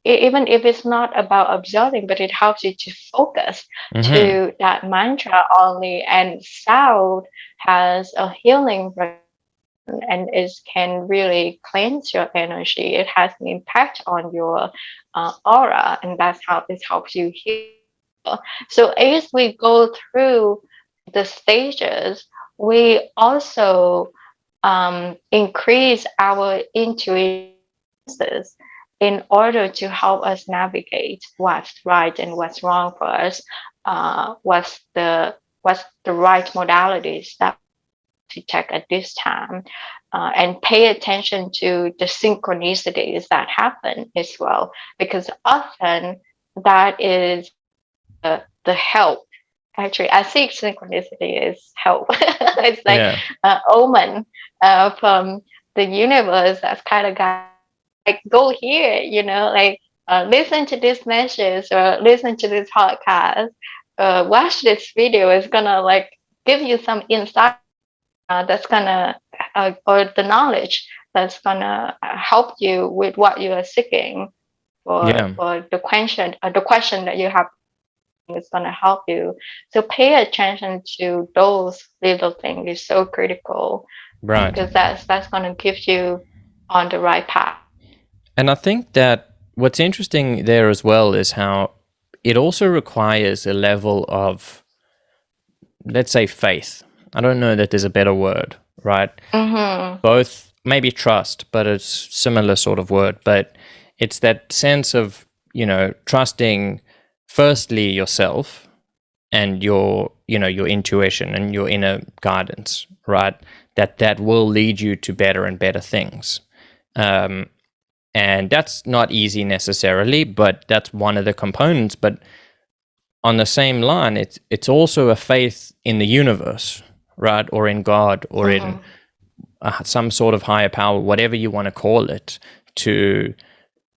even if it's not about observing, but it helps you to focus Mm-hmm. to that mantra only. And sound has a healing and it can really cleanse your energy. It has an impact on your aura, and that's how it helps you heal. So as we go through the stages, we also increase our intuition in order to help us navigate what's right and what's wrong for us, what's the right modalities that to check at this time, and pay attention to the synchronicities that happen as well, because often that is the help. Actually, I see synchronicity as help. It's like Yeah. an omen from the universe that's kind of got like go here, like listen to this message or listen to this podcast, watch this video. Is gonna like give you some insight that's gonna or the knowledge that's gonna help you with what you are seeking Yeah. for the question that you have is gonna help you. So pay attention to those little things is so critical Right. because that's gonna give you on the right path. And I think that what's interesting there as well is how it also requires a level of, let's say, faith. I don't know that there's a better word, right? Mm-hmm. Both maybe trust, but it's similar sort of word. But it's that sense of, trusting firstly yourself and your intuition and your inner guidance, right? That will lead you to better and better things. And that's not easy necessarily, but that's one of the components. But on the same line, it's also a faith in the universe, right? Or in God, or in Mm-hmm. some sort of higher power, whatever you want to call it, to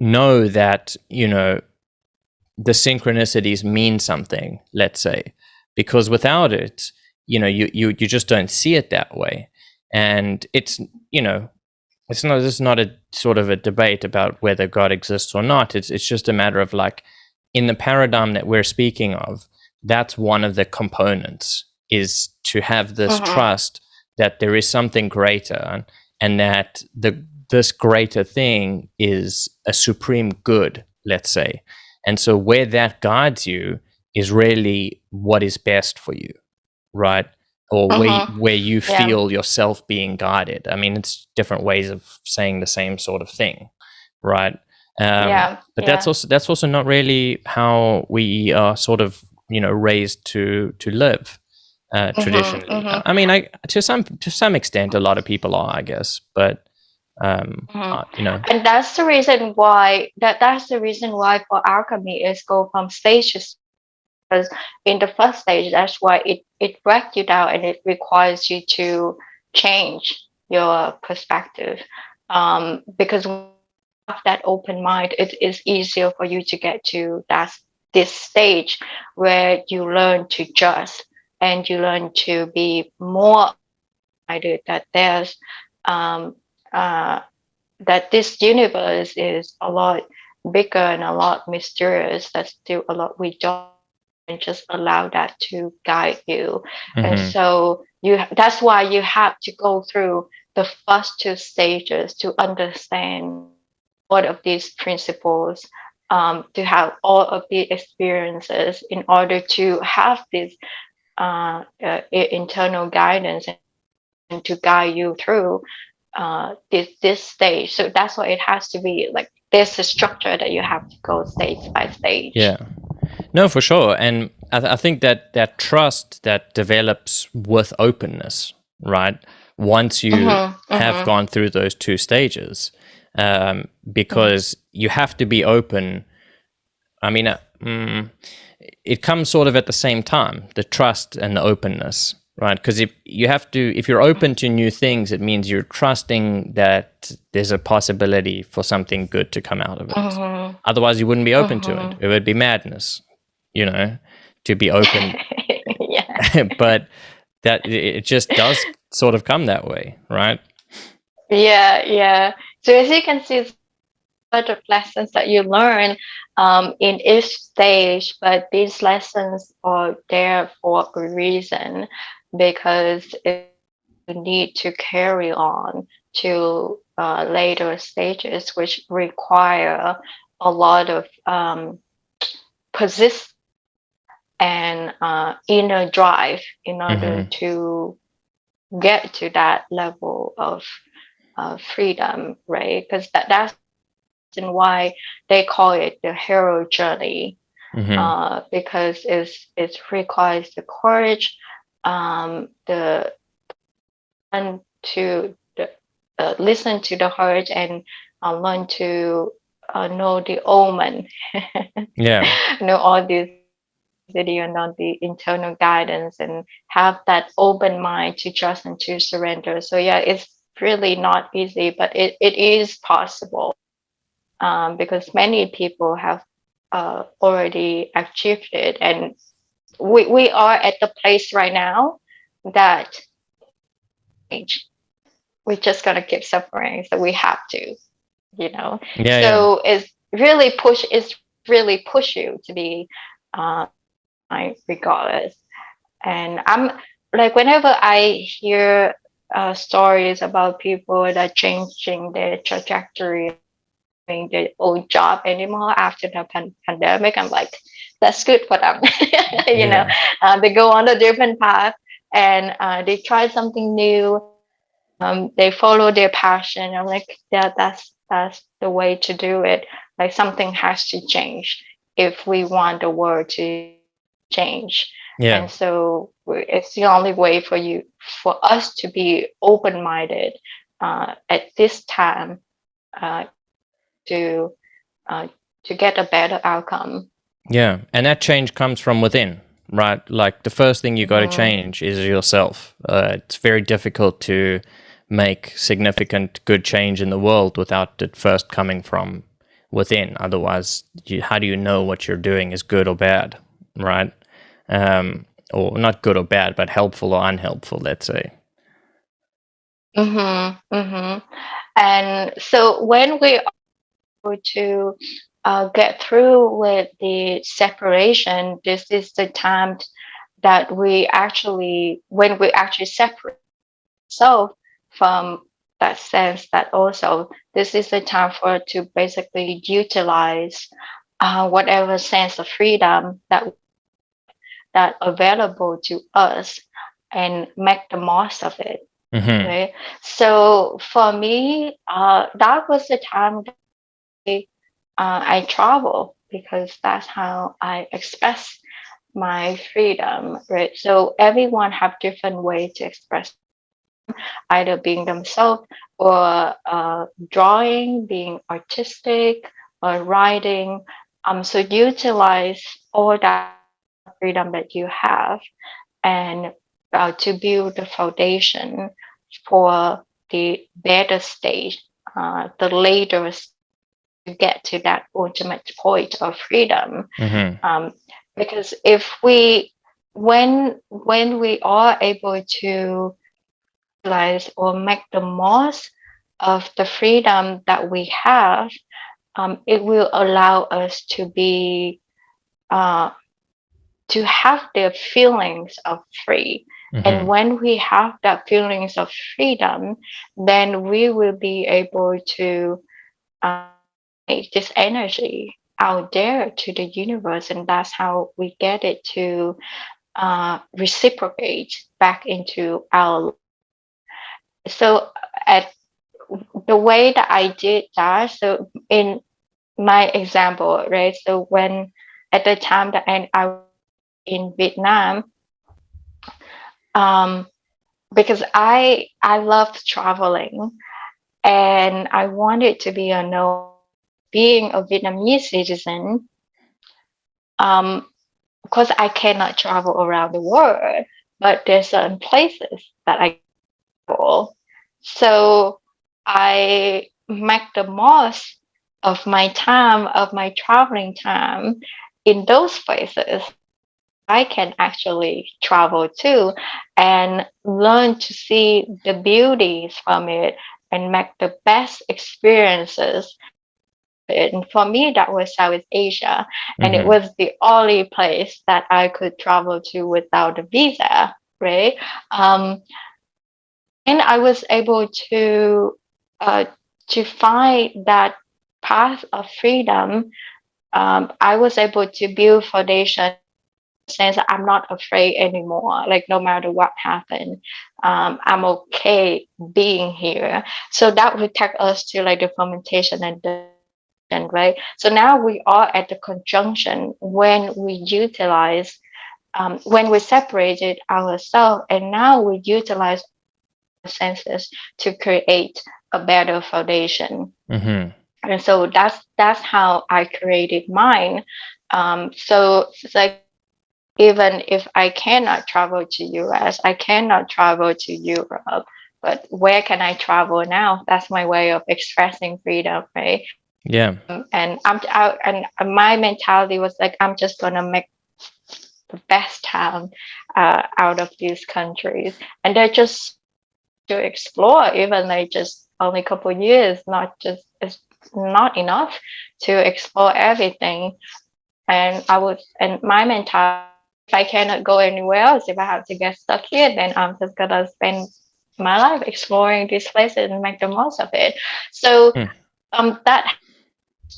know that, the synchronicities mean something, let's say, because without it, you just don't see it that way. And this is not a sort of a debate about whether God exists or not. It's just a matter of like, in the paradigm that we're speaking of, that's one of the components, is to have this Mm-hmm. trust that there is something greater, and that this greater thing is a supreme good, let's say. And so where that guides you is really what is best for you, right? Or Mm-hmm. where you Yeah. feel yourself being guided. I mean, it's different ways of saying the same sort of thing, right? Yeah. But Yeah. that's also not really how we are sort of raised to live Mm-hmm. traditionally. Mm-hmm. I mean, I to some extent, a lot of people are, I guess, but Mm-hmm. you know, And that's the reason why that's the reason why for alchemy is go from stage to, because in the first stage that's why it breaks you down and it requires you to change your perspective, because when you have that open mind it is easier for you to get to this stage where you learn to trust and you learn to be more excited that there's um, uh, that this universe is a lot bigger and a lot mysterious. That's still a lot we don't, and just allow that to guide you. And hmm so that's why you have to go through the first two stages to understand all of these principles, to have all of the experiences in order to have this internal guidance and to guide you through this stage. So that's why it has to be like there's a structure that you have to go stage by yeah. stage. No, for sure. And I think that trust that develops with openness, right? Once you Mm-hmm, have mm-hmm, gone through those two stages, because you have to be open. I mean, it comes sort of at the same time, the trust and the openness, right? Because if you're open to new things, it means you're trusting that there's a possibility for something good to come out of it. mm-hmm, Otherwise, you wouldn't be open to it. mm-hmm. It would be madness, to be open. Yeah. But that it just does sort of come that way, right? Yeah, yeah. So as you can see, lot of lessons that you learn in each stage, but these lessons are there for a reason, because you need to carry on to later stages, which require a lot of persist and inner drive in order to get to that level of freedom, right? Because that's why they call it the hero journey, because it requires the courage, the and to the, listen to the heart, and learn to know the omen, Yeah. know all these video, know the internal guidance, and have that open mind to trust and to surrender. So yeah, it's really not easy, but it is possible, because many people have already achieved it, and we are at the place right now that we're just gonna keep suffering, so we have to, you know. Yeah, yeah. So it's really push you to be uh, regardless. And I'm like, whenever I hear stories about people that changing their trajectory, their old job anymore after the pandemic, I'm like, that's good for them. You know, Yeah. they go on a different path, and they try something new. They follow their passion. I'm like, yeah, that's the way to do it. Like, something has to change if we want the world to change. Yeah. And so it's the only way for us to be open-minded at this time, uh, to uh, to get a better outcome. Yeah. And that change comes from within, right? Like the first thing you got to Mhm. change is yourself. It's very difficult to make significant good change in the world without it first coming from within. Otherwise, how do you know what you're doing is good or bad, right? Or not good or bad, but helpful or unhelpful, let's say. Mhm. Mhm. And so when we are able to get through with the separation, this is the time that when we actually separate ourselves from that sense, that also this is the time for to basically utilize whatever sense of freedom that available to us, and make the most of it. Mm-hmm. Right. So for me, that was the time that I travel, because that's how I express my freedom. Right. So everyone have different way to express, either being themselves, or drawing, being artistic, or writing. So utilize all that freedom that you have, and to build the foundation for the better stage, the later to get to that ultimate point of freedom. Mm-hmm. Um, because when we are able to realize or make the most of the freedom that we have, it will allow us uh, to have the feelings of free. And Mm-hmm. when we have that feelings of freedom, then we will be able to make this energy out there to the universe, and that's how we get it to reciprocate back into our life. So at the way that I did that, so in my example, right? So when at the time that I was in Vietnam, um, because I loved traveling, and I wanted to be a know being a Vietnamese citizen. Um, because I cannot travel around the world, but there's certain places that I travel. So I make the most of my time, of my traveling time in those places. I can actually travel to, and learn to see the beauties from it, and make the best experiences And for me, that was Southeast Asia, and it Mm-hmm. was the only place that I could travel to without a visa, right? Um, and I was able uh, to find that path of freedom. I was able to build foundation sense that I'm not afraid anymore. Like no matter what happened, I'm okay being here. So that would take us to like the fermentation and the right. So now we are at the conjunction when we utilize, when we separated ourselves, and now we utilize senses to create a better foundation. Mm-hmm. And so that's how I created mine. So it's like even if I cannot travel to US, I cannot travel to Europe, but where can I travel now? That's my way of expressing freedom, right? Yeah. And I'm out, and my mentality was like, I'm just gonna make the best time out of these countries, and they're just to explore. Even like just only a couple of years, not just it's not enough to explore everything. And my mentality, if I cannot go anywhere else, if I have to get stuck here, then I'm just gonna spend my life exploring these places and make the most of it. So Mm. that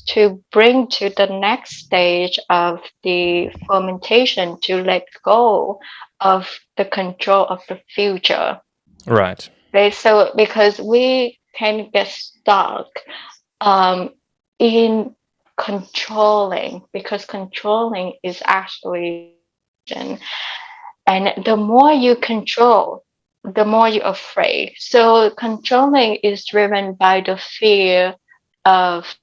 to bring to the next stage of the fermentation to let go of the control of the future. Right. Right. So because we can get stuck um, in controlling, because controlling is actually, and the more you control, the more you're afraid. So controlling is driven by of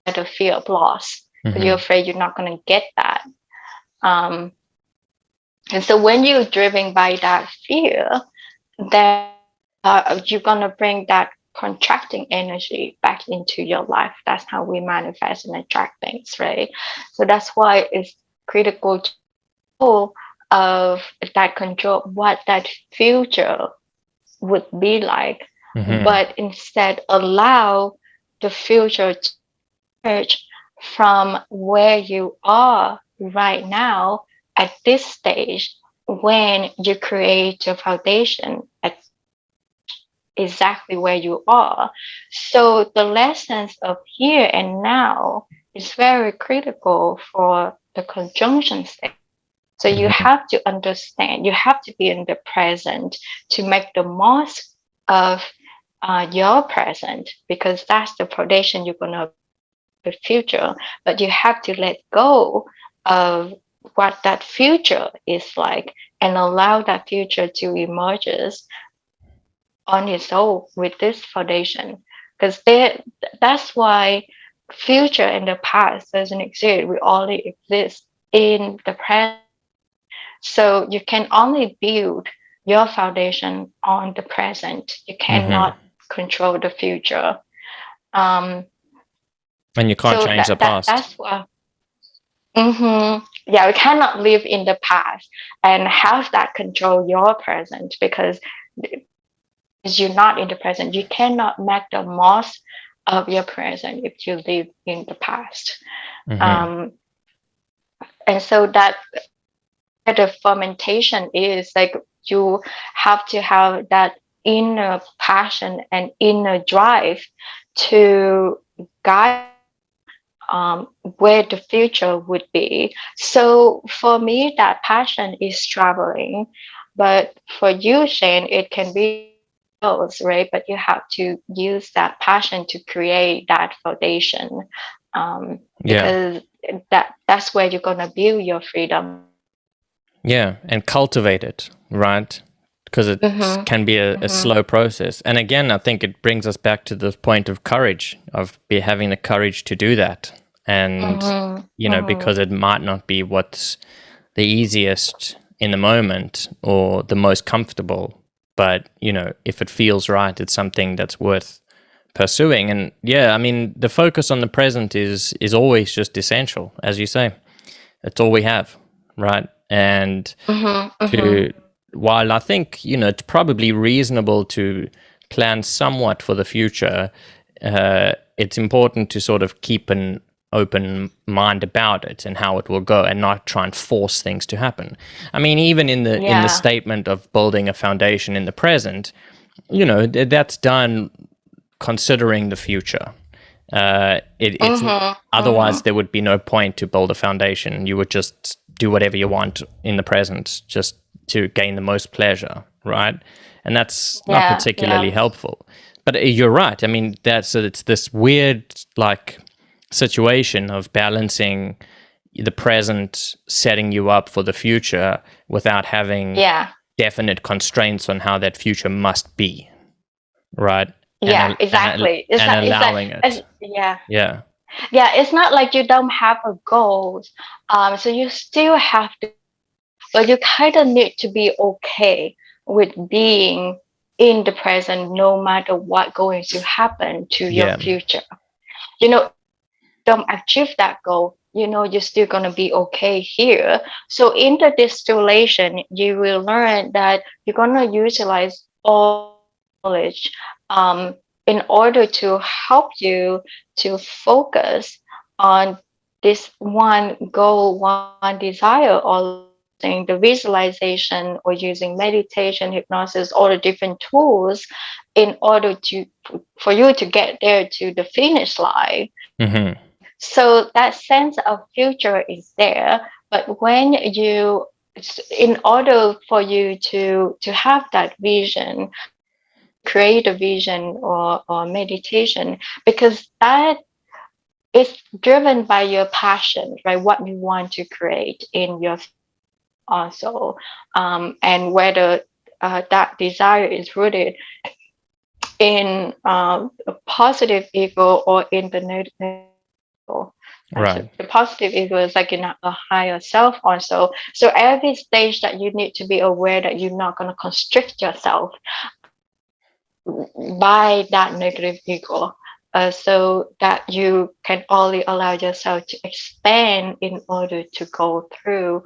the fear of loss. You're Mm-hmm. afraid you're not going to get that. Um, and so when you're driven by that fear, then you're going to bring that contracting energy back into your life. That's how we manifest and attract things, right? So that's why it's critical to know of that control, what that future would be like, Mm-hmm. but instead allow the future to emerge from where you are right now at this stage when you create your foundation at exactly where you are. So the lessons of here and now is very critical for the conjunction state. So you Mm-hmm. have to understand, you have to be in the present to make the most of your present, because that's the foundation you're going to the future. But you have to let go of what that future is like and allow that future to emerge on its own with this foundation, because that's why future and the past doesn't exist. We only exist in the present. So you can only build your foundation on the present. You Mm-hmm. cannot control the future. um And you can't so change the past. that's what. Yeah, we cannot live in the past and have that control your present, because you're not in the present. You cannot make the most of your present if you live in the past. Mm-hmm. Um, and so that the fermentation is like you have to have that inner passion and inner drive to guide where the future would be. So for me, that passion is traveling, but for you, Shane, it can be else, right? But you have to use that passion to create that foundation, Yeah. because that's where you're gonna build your freedom. Yeah. And cultivate it, right? Because it Mm-hmm, can be a mm-hmm, slow process. And again, I think it brings us back to the point of courage, of having the courage to do that. And, mm-hmm, because mm-hmm, it might not be what's the easiest in the moment or the most comfortable. But, if it feels right, it's something that's worth pursuing. And yeah, I mean, the focus on the present is always just essential, as you say. It's all we have, right? And mm-hmm, mm-hmm. to while I think it's probably reasonable to plan somewhat for the future, uh, it's important to sort of keep an open mind about it and how it will go, and not try and force things to happen. I mean, even in the statement of building a foundation in the present, that's done considering the future. It's otherwise there would be no point to build a foundation. You would just do whatever you want in the present just to gain the most pleasure, right? And that's not particularly helpful. But you're right. I mean, it's this weird like situation of balancing the present, setting you up for the future without having definite constraints on how that future must be, right? Exactly. And allowing it. Yeah, it's not like you don't have a goal, so you still have to, but you kind of need to be okay with being in the present, no matter what going to happen to your future. Don't achieve that goal, you're still going to be okay here. So in the distillation, you will learn that you're going to utilize all knowledge in order to help you to focus on this one goal, one desire, or using the visualization or using meditation, hypnosis, all the different tools in order for you to get there to the finish line. Mm-hmm. So that sense of future is there, but in order for you to have that vision, create a vision or meditation, because that is driven by your passion, right? What you want to create in your also, and whether that desire is rooted in a positive ego or in the negative. Right. So the positive ego is like in a higher self also. So every stage that you need to be aware that you're not going to constrict yourself by that negative ego, so that you can only allow yourself to expand in order to go through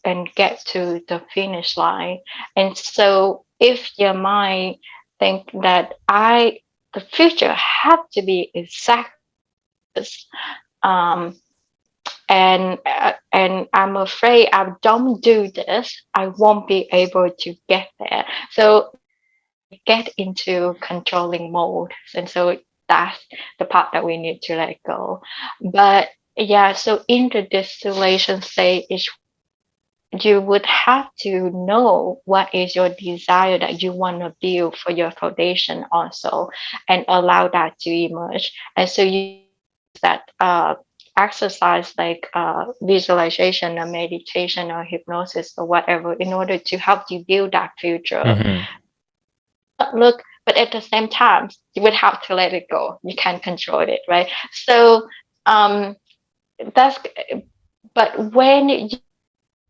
and get to the finish line. And so if your mind think that the future have to be exact, um, and I'm afraid I don't do this, I won't be able to get there. So get into controlling mode, and so that's the part that we need to let go. But so in the distillation stage, you would have to know what is your desire that you want to build for your foundation also, and allow that to emerge. And so you use that exercise like visualization or meditation or hypnosis or whatever in order to help you build that future. Mm-hmm. Look, but at the same time, you would have to let it go. You can't control it, right? So that's, but when you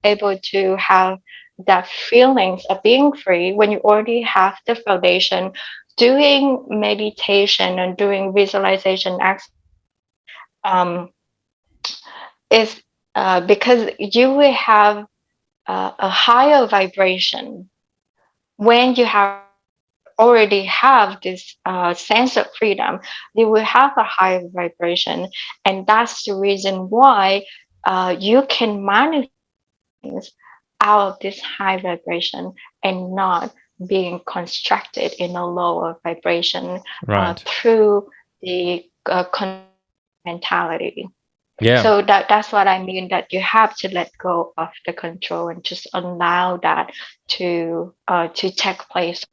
able to have that feelings of being free, when you already have the foundation, doing meditation and doing visualization is because you will have a higher vibration when you have already have this sense of freedom. You will have a higher vibration, and that's the reason why you can manifest out of this high vibration and not being constructed in a lower vibration through the mentality. So that's what I mean, that you have to let go of the control and just allow that to take place.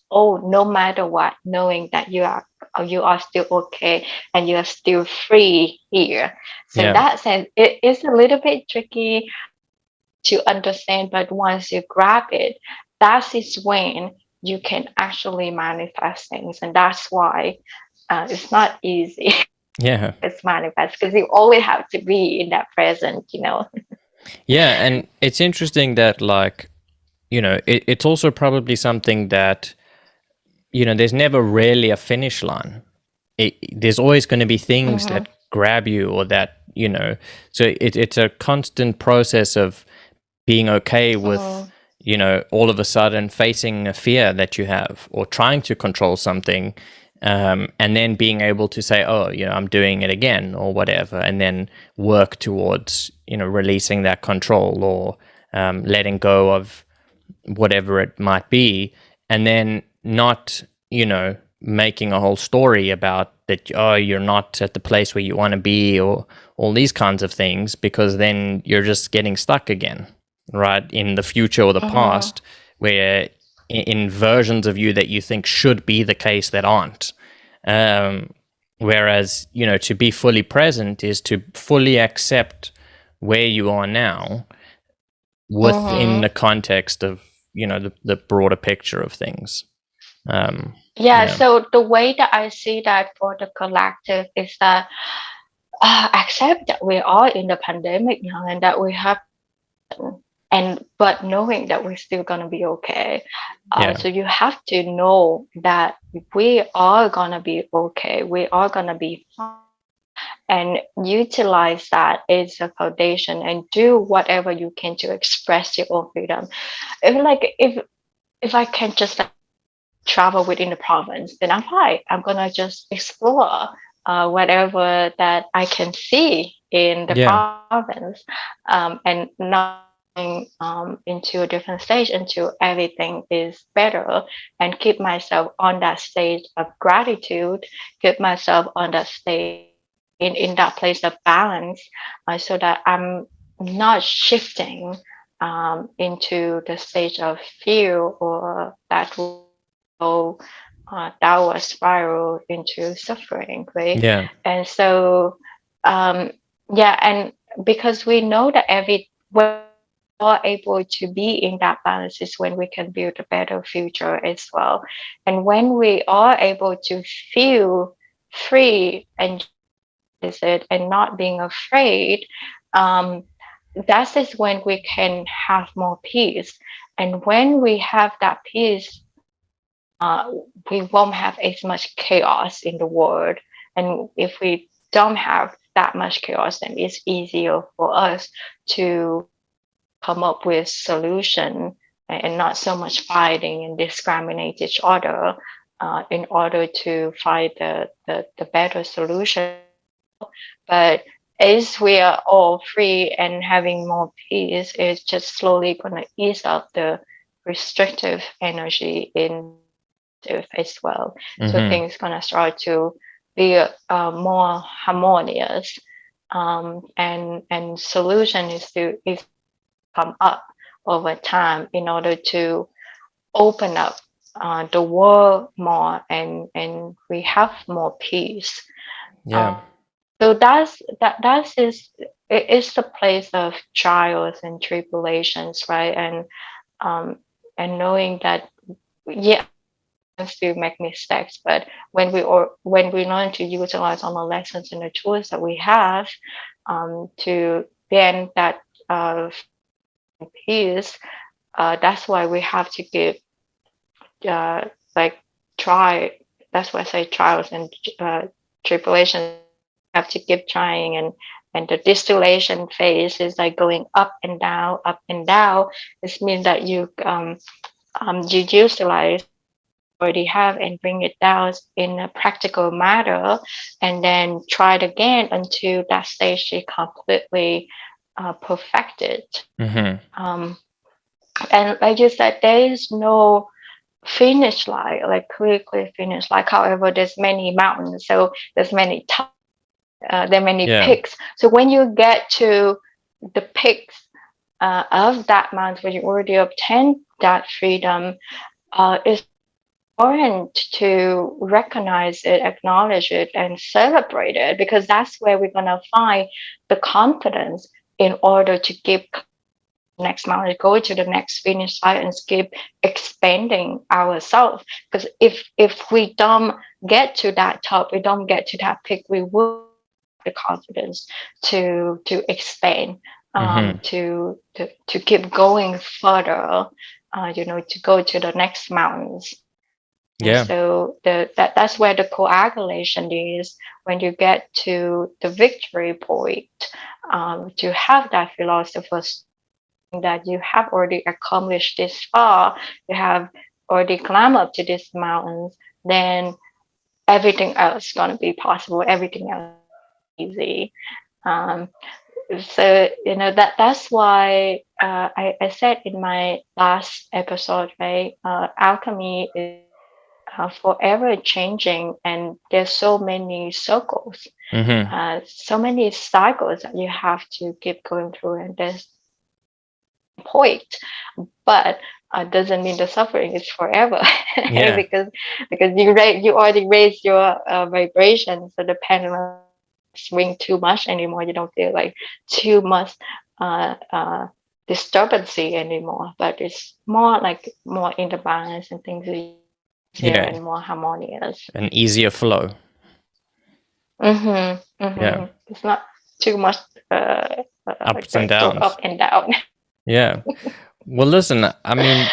Oh, no matter what, knowing that you are still okay and you are still free here. So in that sense, it is a little bit tricky to understand, but once you grab it, that is when you can actually manifest things. And that's why it's not easy. It's manifest, because you always have to be in that present. And it's interesting that, like, it's also probably something that, there's never really a finish line. There's always going to be things that grab you, or that, so it's a constant process of being okay with, all of a sudden facing a fear that you have, or trying to control something and then being able to say, oh, I'm doing it again or whatever, and then work towards, releasing that control or letting go of whatever it might be, and then not, making a whole story about that, oh, you're not at the place where you want to be, or all these kinds of things, because then you're just getting stuck again, right, in the future or the past, where in versions of you that you think should be the case that aren't. Whereas, to be fully present is to fully accept where you are now within the context of, the broader picture of things. Yeah, so the way that I see that for the collective is that accept that we are in the pandemic now and that we have, but knowing that we're still gonna be okay. So you have to know that we are gonna be okay. We are gonna be fine, and utilize that as a foundation and do whatever you can to express your own freedom. If I can just travel within the province, then I'm fine. I'm gonna just explore whatever that I can see in the province, and not into a different stage until everything is better, and keep myself on that stage of gratitude, keep myself on that stage in that place of balance, so that I'm not shifting into the stage of fear or that will go downward spiral into suffering, right? Yeah. And so, yeah, and because we know that when we are able to be in that balance is when we can build a better future as well. And when we are able to feel free and is it and not being afraid, that is when we can have more peace. And when we have that peace, we won't have as much chaos in the world. And if we don't have that much chaos, then it's easier for us to come up with solution and not so much fighting and discriminate each other in order to find the better solution. But as we are all free and having more peace, it's just slowly going to ease up the restrictive energy in as well. So things gonna start to be more harmonious, and solution is come up over time in order to open up the world more, and we have more peace. Yeah. So it is the place of trials and tribulations, right? And knowing that, yeah, still make mistakes, but when we learn to utilize all the lessons and the tools that we have, to gain that peace, that's why we have to give like try. That's why I say trials and tribulations have to keep trying, and the distillation phase is like going up and down, up and down. This means that you utilize already have and bring it down in a practical matter, and then try it again until that stage is completely perfected. And like you said, there is no finish line, like clear finish line. However, there's many mountains, so there's many there are many peaks. So when you get to the peaks of that mountain, when you already obtained that freedom, it's important to recognize it, acknowledge it, and celebrate it, because that's where we're going to find the confidence in order to keep next mountain, go to the next finish line, and keep expanding ourselves. Because if we don't get to that top, we don't get to that peak, we will have the confidence to expand, to keep going further, to go to the next mountains. Yeah. And so that's where the coagulation is, when you get to the victory point, to have that philosopher's that you have already accomplished this far, you have already climbed up to these mountains, then everything else is going to be possible. Everything else is easy. Um, so that's why I said in my last episode, right? Alchemy is forever changing, and there's so many circles, so many cycles that you have to keep going through, and there's point, but doesn't mean the suffering is forever. Yeah. because you already raised your vibration, so the pendulum swing too much anymore. You don't feel like too much uh, uh, disturbancy anymore, but it's more like more in the balance, and things are easier Yeah. and more harmonious. An easier flow. Yeah. It's not too much Ups and go downs. up and down. Yeah. Well, listen, I mean,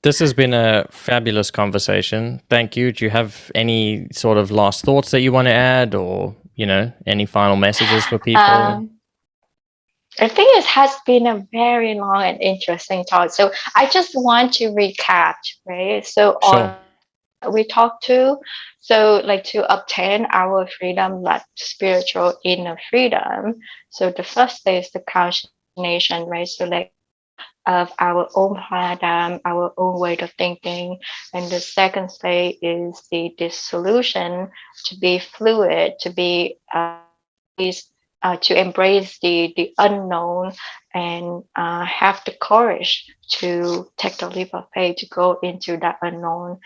this has been a fabulous conversation. Thank you. Do you have any sort of last thoughts that you want to add, or, any final messages for people? I think it has been a very long and interesting talk. So I just want to recap, right? So Sure. on we talked to, so like to obtain our freedom, like spiritual inner freedom. So the first stage is the calcination, right? So like of our own paradigm, our own way of thinking. And the second stage is the dissolution, to be fluid, to be to embrace the unknown, and have the courage to take the leap of faith to go into that unknown.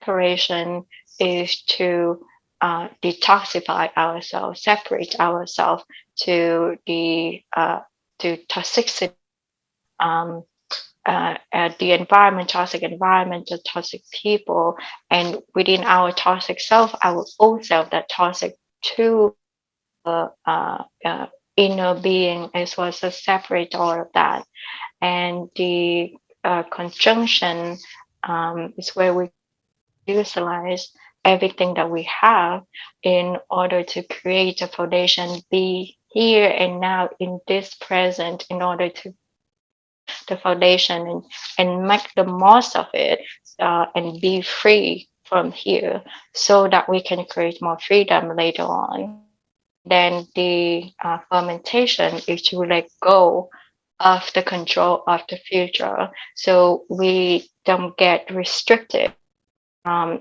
Preparation is to detoxify ourselves, separate ourselves to to toxicity, um, the environment, toxic environment, the toxic people, and within our toxic self, our own self, that toxic to inner being, as well as separate all of that. And the conjunction is where we utilize everything that we have in order to create a foundation, be here and now in this present, in order to the foundation, and make the most of it, and be free from here, so that we can create more freedom later on. Then the fermentation is to let go of the control of the future, so we don't get restricted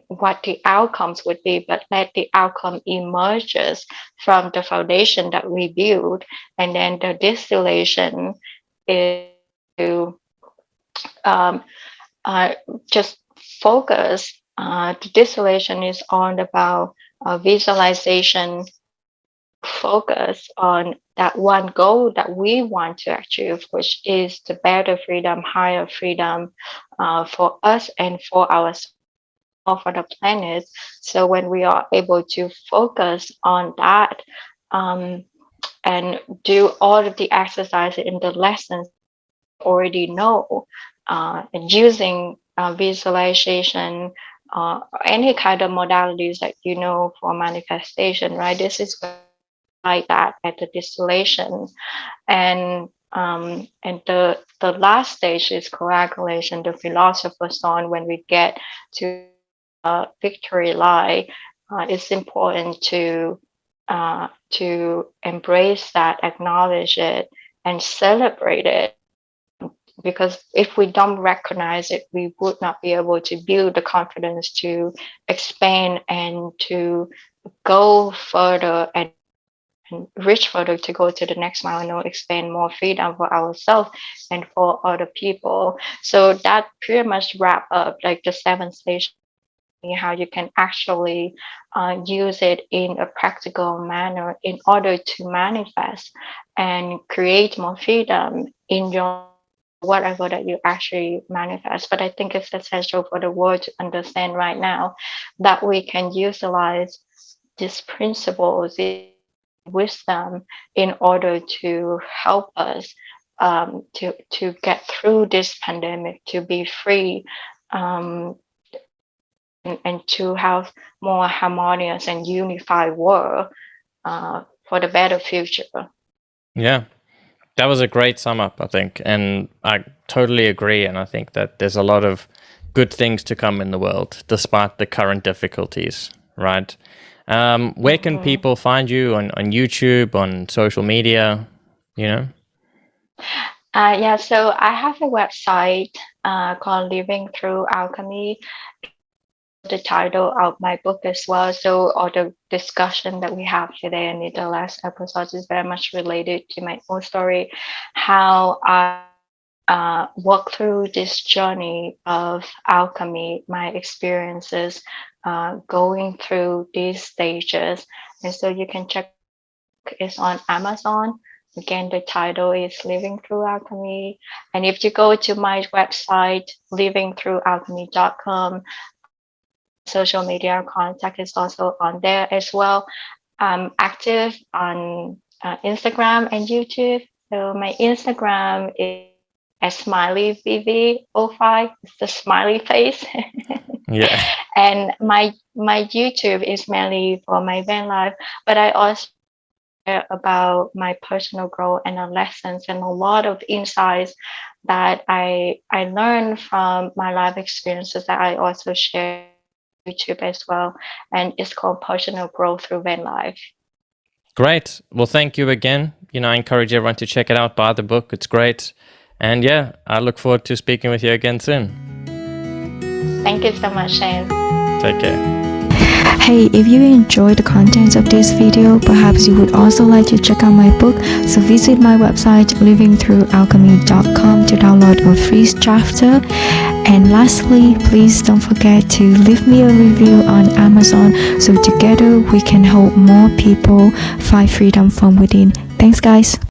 what the outcomes would be, but let the outcome emerges from the foundation that we build. And then the distillation is to um, uh, just focus. The distillation is on about visualization, focus on that one goal that we want to achieve, which is the better freedom, higher freedom for us and for ourselves, for the planet. So when we are able to focus on that, um, and do all of the exercises in the lessons already know, and using visualization, any kind of modalities that for manifestation, right? This is like that at the distillation, and the last stage is coagulation, the philosopher's stone. When we get to victory lie, it's important to embrace that, acknowledge it, and celebrate it. Because if we don't recognize it, we would not be able to build the confidence to expand and to go further and reach further, to go to the next mile, expand more freedom for ourselves and for other people. So that pretty much wrap up like the 7 stages, how you can actually use it in a practical manner in order to manifest and create more freedom in your whatever that you actually manifest. But I think it's essential for the world to understand right now that we can utilize these principles, wisdom, in order to help us to get through this pandemic, to be free, um, and to have more harmonious and unified world for the better future. Yeah. That was a great sum up, I think. And I totally agree. And I think that there's a lot of good things to come in the world, despite the current difficulties. right? Where can people find you on YouTube, on social media, you know? Yeah, so I have a website called Living Through Alchemy, the title of my book as well. So all the discussion that we have today and in the last episode is very much related to my own story, how I walk through this journey of alchemy, my experiences going through these stages. And so you can check it's on Amazon. Again, the title is Living Through Alchemy. And if you go to my website, livingthroughalchemy.com, social media contact is also on there as well. I'm active on Instagram and YouTube. So my Instagram is at smileyvv05. It's the smiley face. Yeah. And my YouTube is mainly for my van life, but I also share about my personal growth and the lessons and a lot of insights that I learned from my life experiences that I also share on YouTube as well. And it's called Personal Growth Through Van Life. Great. Well, thank you again. I encourage everyone to check it out, buy the book. It's great. And yeah, I look forward to speaking with you again soon. Thank you so much, Shane. Take care. Hey, if you enjoyed the contents of this video, perhaps you would also like to check out my book, so visit my website livingthroughalchemy.com to download a free chapter. And lastly, please don't forget to leave me a review on Amazon so together we can help more people find freedom from within. Thanks guys.